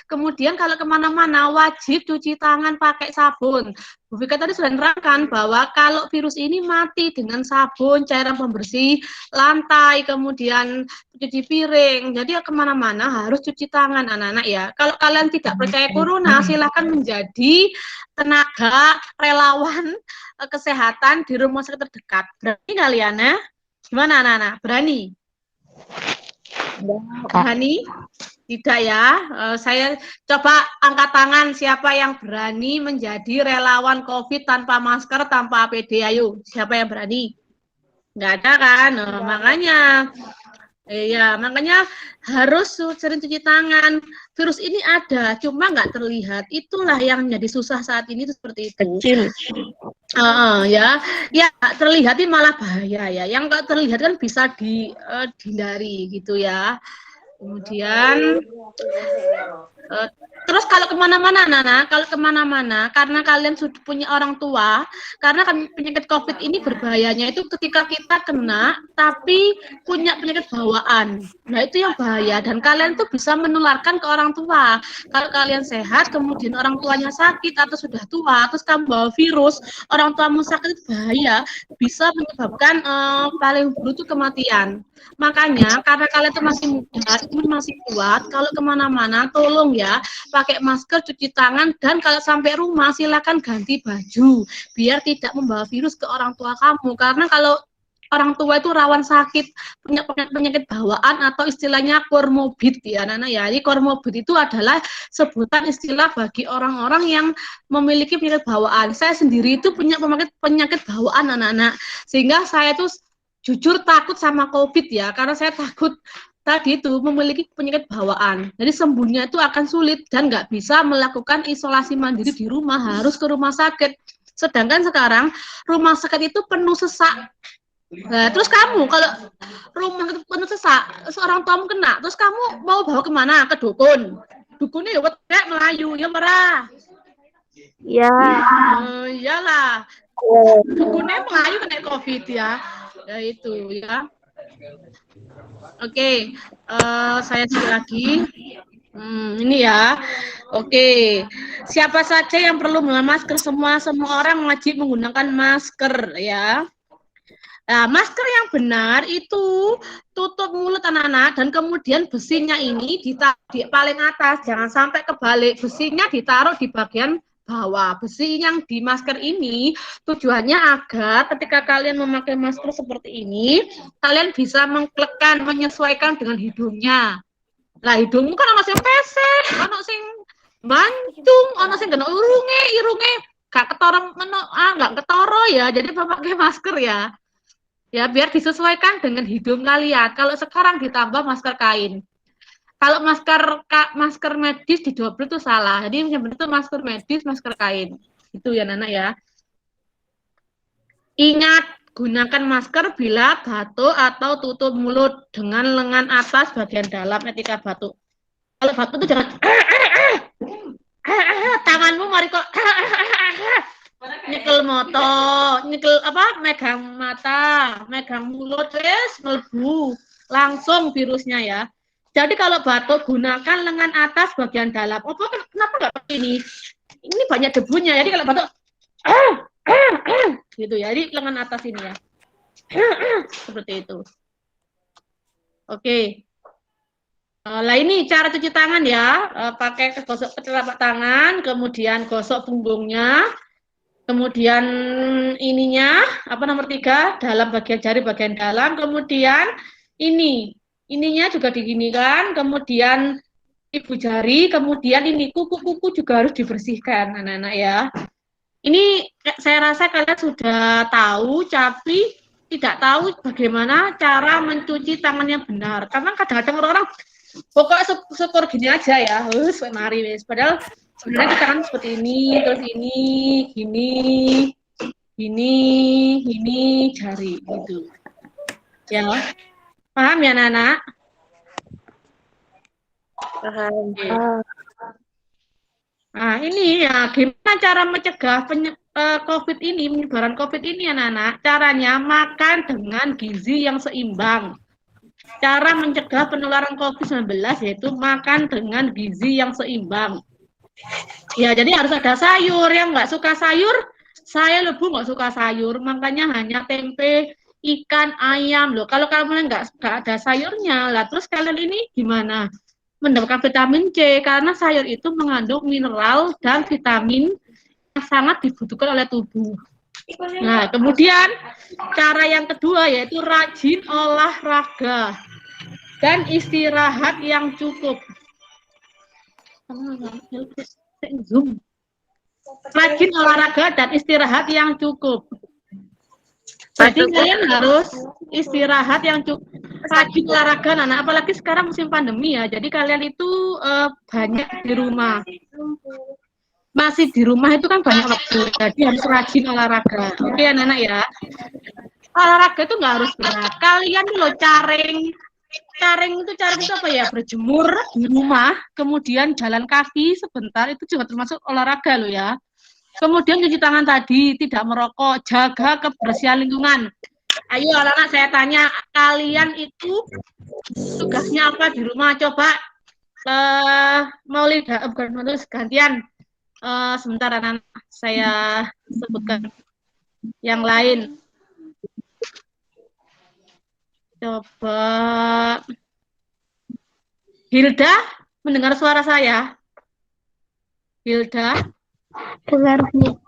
Kemudian kalau kemana-mana wajib cuci tangan pakai sabun. Bu Vika tadi sudah menerangkan bahwa kalau virus ini mati dengan sabun, cairan pembersih lantai, kemudian cuci piring. Jadi kemana-mana harus cuci tangan anak-anak ya. Kalau kalian tidak percaya corona, silahkan menjadi tenaga relawan kesehatan di rumah sakit terdekat. Berarti kalian ya? Gimana anak-anak? Berani? Berani? Tidak ya. Saya coba angkat tangan siapa yang berani menjadi relawan COVID tanpa masker, tanpa APD. Ayo, siapa yang berani? Nggak ada kan? Makanya makanya harus sering cuci tangan. Virus ini ada, cuma nggak terlihat. Itulah yang menjadi susah saat ini itu seperti itu.
Kecil.
Ya nggak terlihat ini malah bahaya ya. Yang nggak terlihat kan bisa dihindari gitu ya. Kemudian terus kalau kemana-mana, Nana, karena kalian sudah punya orang tua, karena kan penyakit COVID ini berbahayanya itu ketika kita kena, tapi punya penyakit bawaan. Nah, itu yang bahaya, dan kalian tuh bisa menularkan ke orang tua. Kalau kalian sehat, kemudian orang tuanya sakit atau sudah tua, terus kamu bawa virus, orang tuamu sakit, itu bahaya, bisa menyebabkan paling buruk itu kematian. Makanya, karena kalian tuh masih muda, imun masih kuat, kalau kemana-mana, tolong ya, pakai masker, cuci tangan, dan kalau sampai rumah silakan ganti baju biar tidak membawa virus ke orang tua kamu, karena kalau orang tua itu rawan sakit penyakit bawaan atau istilahnya komorbid ya Nana ya. Jadi komorbid itu adalah sebutan istilah bagi orang-orang yang memiliki penyakit bawaan. Saya sendiri itu punya penyakit bawaan anak-anak, sehingga saya tuh jujur takut sama COVID ya, karena saya takut tadi itu memiliki penyakit bawaan. Jadi sembuhnya itu akan sulit dan nggak bisa melakukan isolasi mandiri di rumah, harus ke rumah sakit. Sedangkan sekarang rumah sakit itu penuh sesak. Nah, terus kamu kalau rumah itu penuh sesak, seorang tamu kena, terus kamu mau bawa kemana? Ke dukun. Dukunnya ya kayak Melayu, ya merah.
Ya.
Iyalah. Dukunnya Melayu kena COVID ya. Ya itu ya. Oke, saya sekali lagi. Ini ya. Oke. Siapa saja yang perlu menggunakan masker? Semua orang wajib menggunakan masker ya. Nah, masker yang benar itu tutup mulut anak-anak dan kemudian besinya ini ditaruh di paling atas, jangan sampai kebalik. Besinya ditaruh di bagian bawah. Besi yang di masker ini tujuannya agar ketika kalian memakai masker seperti ini, kalian bisa mengklekan, menyesuaikan dengan hidungnya. Lah hidungmu kan ono sing pesek, ono sing mancung, ono sing kena irunge gak ketoro nggak ketoro ya. Jadi memakai masker ya. Ya, biar disesuaikan dengan hidung kalian. Kalau sekarang ditambah masker kain. Kalau masker medis didobel itu salah. Jadi yang benar itu masker medis, masker kain. Itu ya, Nana ya. Ingat, gunakan masker bila batuk atau tutup mulut dengan lengan atas bagian dalam ketika batuk. Kalau batuk itu jangan tanganmu mari kok nyekel moto, nyekel megang mata, megang mulut, wes mlebu langsung virusnya ya. Jadi kalau batuk gunakan lengan atas bagian dalam. Kenapa nggak pakai ini? Ini banyak debunya. Jadi kalau batuk gitu ya. Jadi lengan atas ini ya. Seperti itu. Oke. Lah ini cara cuci tangan ya. Pakai gosok telapak tangan, kemudian gosok punggungnya. Kemudian ininya nomor 3 dalam bagian jari bagian dalam, kemudian ininya juga diginikan, kemudian ibu jari, kemudian ini kuku juga harus dibersihkan anak-anak ya. Ini saya rasa kalian sudah tahu, tapi tidak tahu bagaimana cara mencuci tangan yang benar, karena kadang-kadang orang pokoknya syukur gini aja ya, mari wes, padahal sebenarnya kita kan seperti ini, terus ini jari gitu. Ya, paham ya Nana?
Paham.
Nah ini ya, gimana cara mencegah COVID ini, penyebaran COVID ini ya Nana? Caranya makan dengan gizi yang seimbang. Cara mencegah penularan COVID-19 yaitu makan dengan gizi yang seimbang. Ya, jadi harus ada sayur. Yang nggak suka sayur, saya nggak suka sayur, makanya hanya tempe, ikan, ayam loh. Kalau kalian nggak ada sayurnya, lah terus kalian ini gimana? Mendapatkan vitamin C, karena sayur itu mengandung mineral dan vitamin yang sangat dibutuhkan oleh tubuh. Nah, kemudian cara yang kedua yaitu rajin olahraga dan istirahat yang cukup. Zoom. Rajin olahraga dan istirahat yang cukup. Jadi kalian harus istirahat yang cukup. Rajin olahraga, anak, apalagi sekarang musim pandemi ya. Jadi kalian itu banyak di rumah. Masih di rumah itu kan banyak waktu. Jadi harus rajin olahraga. Oke, anak-anak ya. Olahraga itu nggak harus berat. Kalian loh caring itu apa ya? Berjemur di rumah, kemudian jalan kaki sebentar, itu juga termasuk olahraga loh ya. Kemudian cuci tangan tadi, tidak merokok, jaga kebersihan lingkungan. Ayo anak-anak, saya tanya, kalian itu tugasnya apa di rumah? Coba bukan gantian. Sebentar anak-anak, saya sebutkan yang lain. Coba Hilda mendengar suara saya? Hilda?
Dengar, Bu.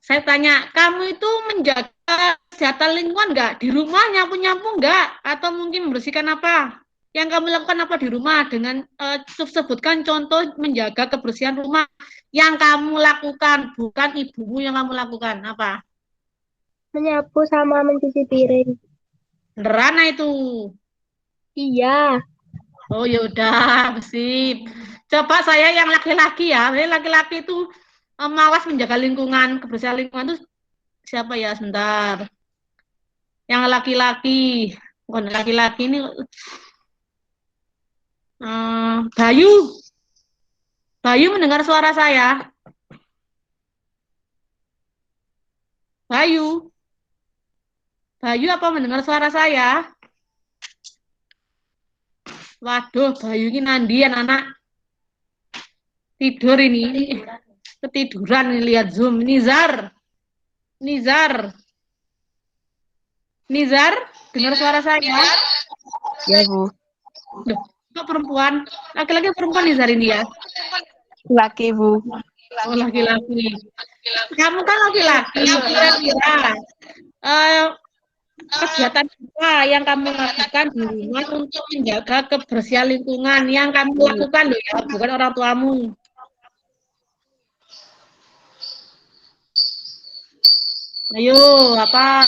Saya tanya, kamu itu menjaga kesehatan lingkungan nggak? Di rumah nyapu-nyapu nggak? Atau mungkin membersihkan apa? Yang kamu lakukan apa di rumah? Dengan sebutkan contoh menjaga kebersihan rumah yang kamu lakukan, bukan ibumu yang kamu lakukan. Apa?
Menyapu sama mencuci piring.
Beneran itu?
Iya.
Oh yaudah, sip. Coba saya yang laki-laki ya. Laki-laki itu malas menjaga lingkungan, kebersihan lingkungan itu siapa ya? Sebentar. Yang laki-laki, bukan laki-laki ini Bayu. Bayu mendengar suara saya? Bayu. Bayu apa mendengar suara saya? Waduh, Bayu ini nandian anak. Tidur ini. Ketiduran ini, lihat Zoom. Nizar. Nizar, dengar suara saya?
Ya, Bu.
Duh, kok perempuan? Laki-laki perempuan Nizar ini ya?
Laki, Bu.
Oh, laki-laki. Kamu kan laki-laki. Kira-kira kegiatan apa yang kamu lakukan di rumah untuk menjaga kebersihan lingkungan? Yang kamu lakukan loh ya, bukan orang tuamu. Ayo, apa?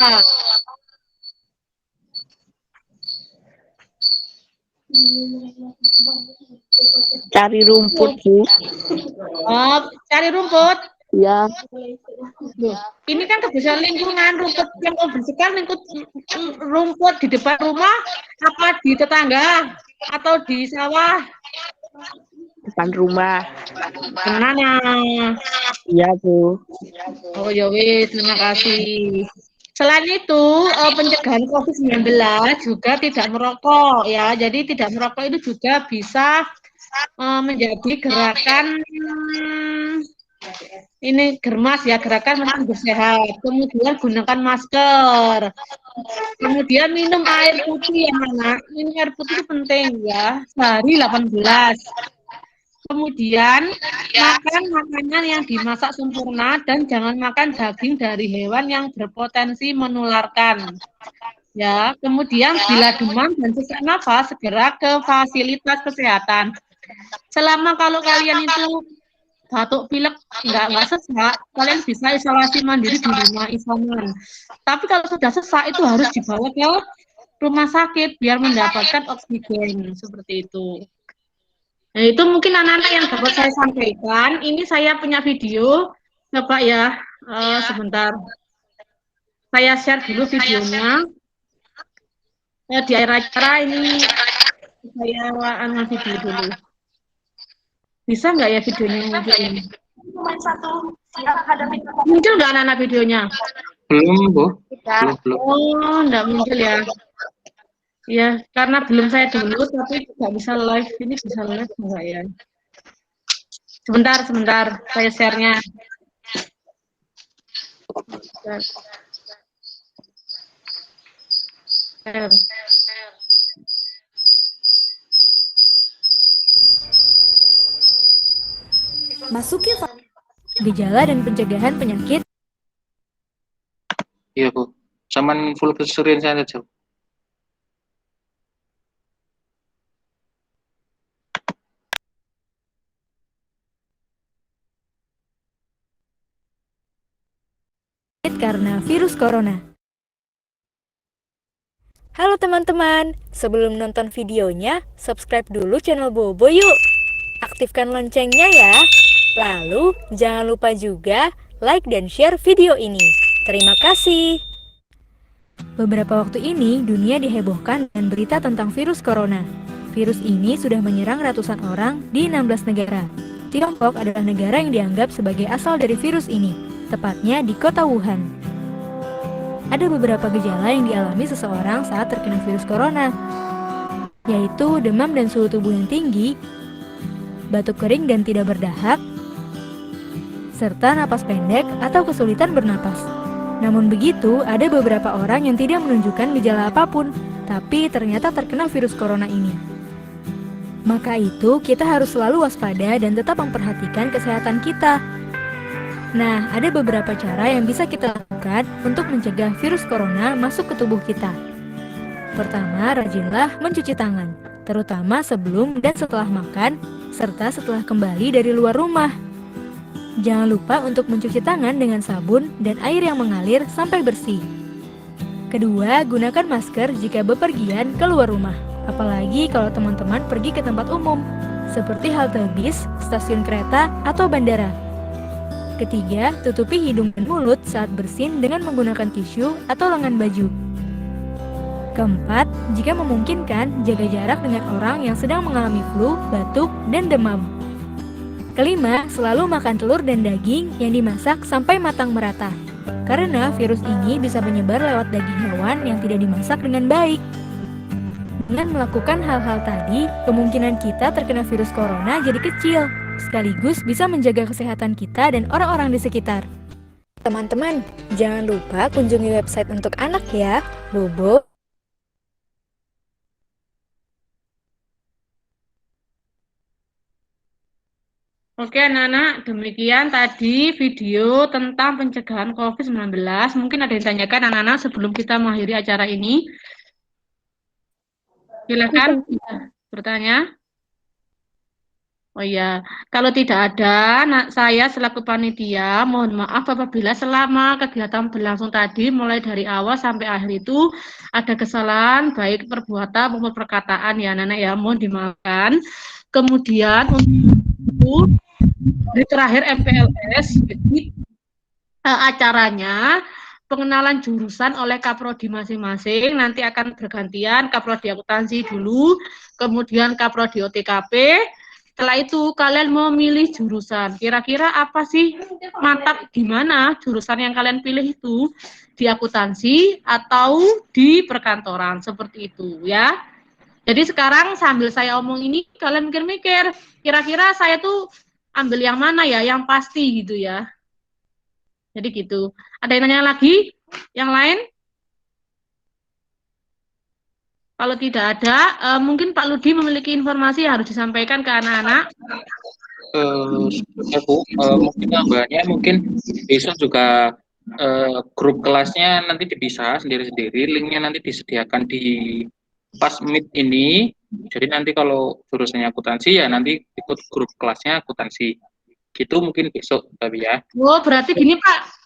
Cari rumput, Bu.
Oh, cari rumput.
Ya.
Ini kan kebersihan lingkungan, rumput yang kau bersihkan rumput di depan rumah, apa di tetangga atau di sawah?
Depan rumah.
Mana?
Iya, Bu.
Oh ya wis, terima kasih. Selain itu, pencegahan COVID-19 juga tidak merokok ya. Jadi tidak merokok itu juga bisa menjadi gerakan ini germas ya, gerakan hidup sehat. Kemudian gunakan masker. Kemudian minum air putih ya anak. Minum air putih itu penting ya. Sehari 18. Kemudian makan makanan yang dimasak sempurna dan jangan makan daging dari hewan yang berpotensi menularkan. Ya, kemudian bila demam dan sesak nafas segera ke fasilitas kesehatan. Selama kalau kalian itu batuk pilek nggak sesak, kalian bisa isolasi mandiri di rumah isoman. Tapi kalau sudah sesak itu harus dibawa ke rumah sakit biar mendapatkan oksigen seperti itu. Nah, itu mungkin anak-anak yang dapat saya sampaikan. Ini saya punya video. Coba ya, sebentar. Saya share dulu videonya. Di akhir acara ini saya ambil video dulu. Bisa nggak ya videonya muncul ini? Muncul nggak anak-anak videonya?
Belum, Bu. Belum.
Oh, nggak muncul ya. Ya, karena belum saya download, tapi nggak bisa live. Ini bisa live nggak ya? Sebentar, saya share-nya. Share.
Masuki gejala dan pencegahan penyakit.
Iya, Bu. Cuman full screen saja.
karena virus corona. Halo teman-teman, sebelum nonton videonya, subscribe dulu channel Bobo yuk. Aktifkan loncengnya ya. Lalu, jangan lupa juga like dan share video ini. Terima kasih. Beberapa waktu ini, dunia dihebohkan dengan berita tentang virus corona. Virus ini sudah menyerang ratusan orang di 16 negara. Tiongkok adalah negara yang dianggap sebagai asal dari virus ini, tepatnya di kota Wuhan. Ada beberapa gejala yang dialami seseorang saat terkena virus corona, yaitu demam dan suhu tubuh yang tinggi, batuk kering dan tidak berdahak, serta napas pendek atau kesulitan bernapas. Namun begitu, ada beberapa orang yang tidak menunjukkan gejala apapun, tapi ternyata terkena virus corona ini. Maka itu, kita harus selalu waspada dan tetap memperhatikan kesehatan kita. Nah, ada beberapa cara yang bisa kita lakukan untuk mencegah virus corona masuk ke tubuh kita. Pertama, rajinlah mencuci tangan, terutama sebelum dan setelah makan, serta setelah kembali dari luar rumah. Jangan lupa untuk mencuci tangan dengan sabun dan air yang mengalir sampai bersih. Kedua, gunakan masker jika bepergian keluar rumah, apalagi kalau teman-teman pergi ke tempat umum, seperti halte bis, stasiun kereta, atau bandara. Ketiga, tutupi hidung dan mulut saat bersin dengan menggunakan tisu atau lengan baju. Keempat, jika memungkinkan, jaga jarak dengan orang yang sedang mengalami flu, batuk, dan demam. Kelima, selalu makan telur dan daging yang dimasak sampai matang merata. Karena virus ini bisa menyebar lewat daging hewan yang tidak dimasak dengan baik. Dengan melakukan hal-hal tadi, kemungkinan kita terkena virus corona jadi kecil, sekaligus bisa menjaga kesehatan kita dan orang-orang di sekitar. Teman-teman, jangan lupa kunjungi website untuk anak ya, Bobo.
Oke anak-anak, demikian tadi video tentang pencegahan COVID-19. Mungkin ada yang tanyakan anak-anak sebelum kita mengakhiri acara ini. Silakan bertanya. Oh iya, kalau tidak ada, saya selaku panitia mohon maaf apabila selama kegiatan berlangsung tadi mulai dari awal sampai akhir itu ada kesalahan baik perbuatan maupun perkataan ya anak-anak ya, mohon dimaafkan. Kemudian untuk di terakhir MPLS, jadi acaranya pengenalan jurusan oleh kaprodi masing-masing, nanti akan bergantian kaprodi akuntansi dulu, kemudian kaprodi OTKP. Setelah itu kalian mau milih jurusan. Kira-kira apa sih mantap gimana jurusan yang kalian pilih itu? Di akuntansi atau di perkantoran, seperti itu ya. Jadi sekarang sambil saya omong ini kalian mikir-mikir, kira-kira saya tuh ambil yang mana ya, yang pasti gitu ya. Jadi gitu. Ada yang nanya lagi? Yang lain? Kalau tidak ada, mungkin Pak Ludi memiliki informasi yang harus disampaikan ke anak-anak.
Ya Bu, mungkin tambahannya mungkin besok juga grup kelasnya nanti dipisah sendiri-sendiri, linknya nanti disediakan di pas meet ini. Jadi nanti kalau jurusannya akuntansi ya nanti ikut grup kelasnya akuntansi. Gitu mungkin besok tapi ya.
Oh, berarti gini Pak.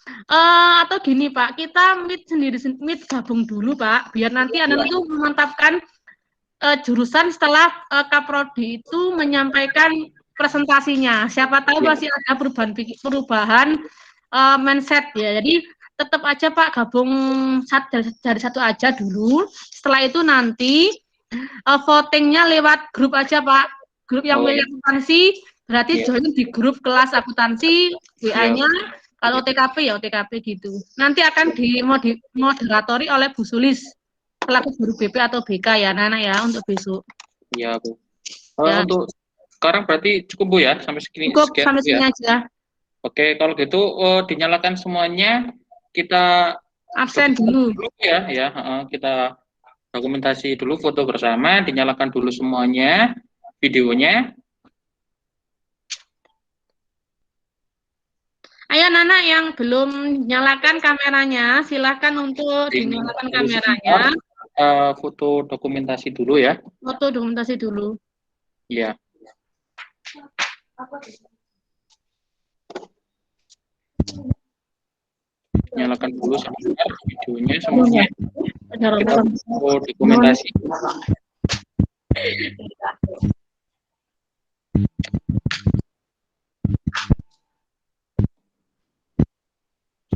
Atau gini Pak, kita meet gabung dulu Pak, biar nanti anak itu memantapkan jurusan setelah kaprodi itu menyampaikan presentasinya. Siapa tahu masih ada perubahan mindset ya. Jadi tetap aja Pak gabung dari satu aja dulu. Setelah itu nanti votingnya lewat grup aja Pak. Grup yang milih akuntansi berarti join di grup kelas akuntansi, WA-nya. Kalau OTKP ya OTKP gitu. Nanti akan dimoderatori oleh Bu Sulis selaku guru BP atau BK ya Nana ya untuk besok.
Iya Bu.
Ya.
Untuk sekarang berarti cukup Bu ya sampai segini.
Cukup sampai sini
ya.
aja.
Oke, kalau gitu dinyalakan semuanya, kita
absen dulu
ya, kita dokumentasi dulu foto bersama, dinyalakan dulu semuanya videonya.
Ayo Nana yang belum nyalakan kameranya, silahkan untuk dinyalakan kameranya.
Foto dokumentasi dulu ya.
Foto dokumentasi dulu.
Iya. Nyalakan dulu sebentar videonya semuanya. Kita mau dokumentasi.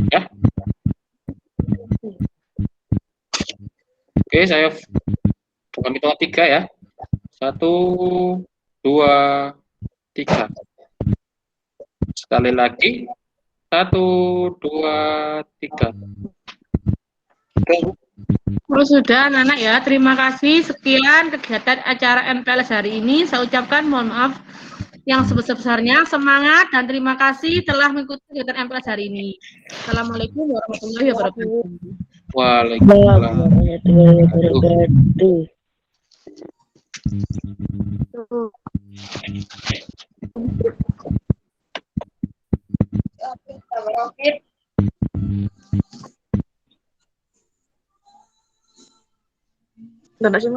Ya. Oke, saya bukan hitungan 3 ya. 1, 2, 3. Sekali lagi. 1, 2, 3.
Terus sudah anak-anak ya, terima kasih. Sekian kegiatan acara MPLS hari ini. Saya ucapkan mohon maaf yang sebesar-besarnya. Semangat dan terima kasih telah mengikuti kegiatan MPLS hari ini. Assalamualaikum warahmatullahi wabarakatuh.
Waalaikumsalam.
Nggak sih,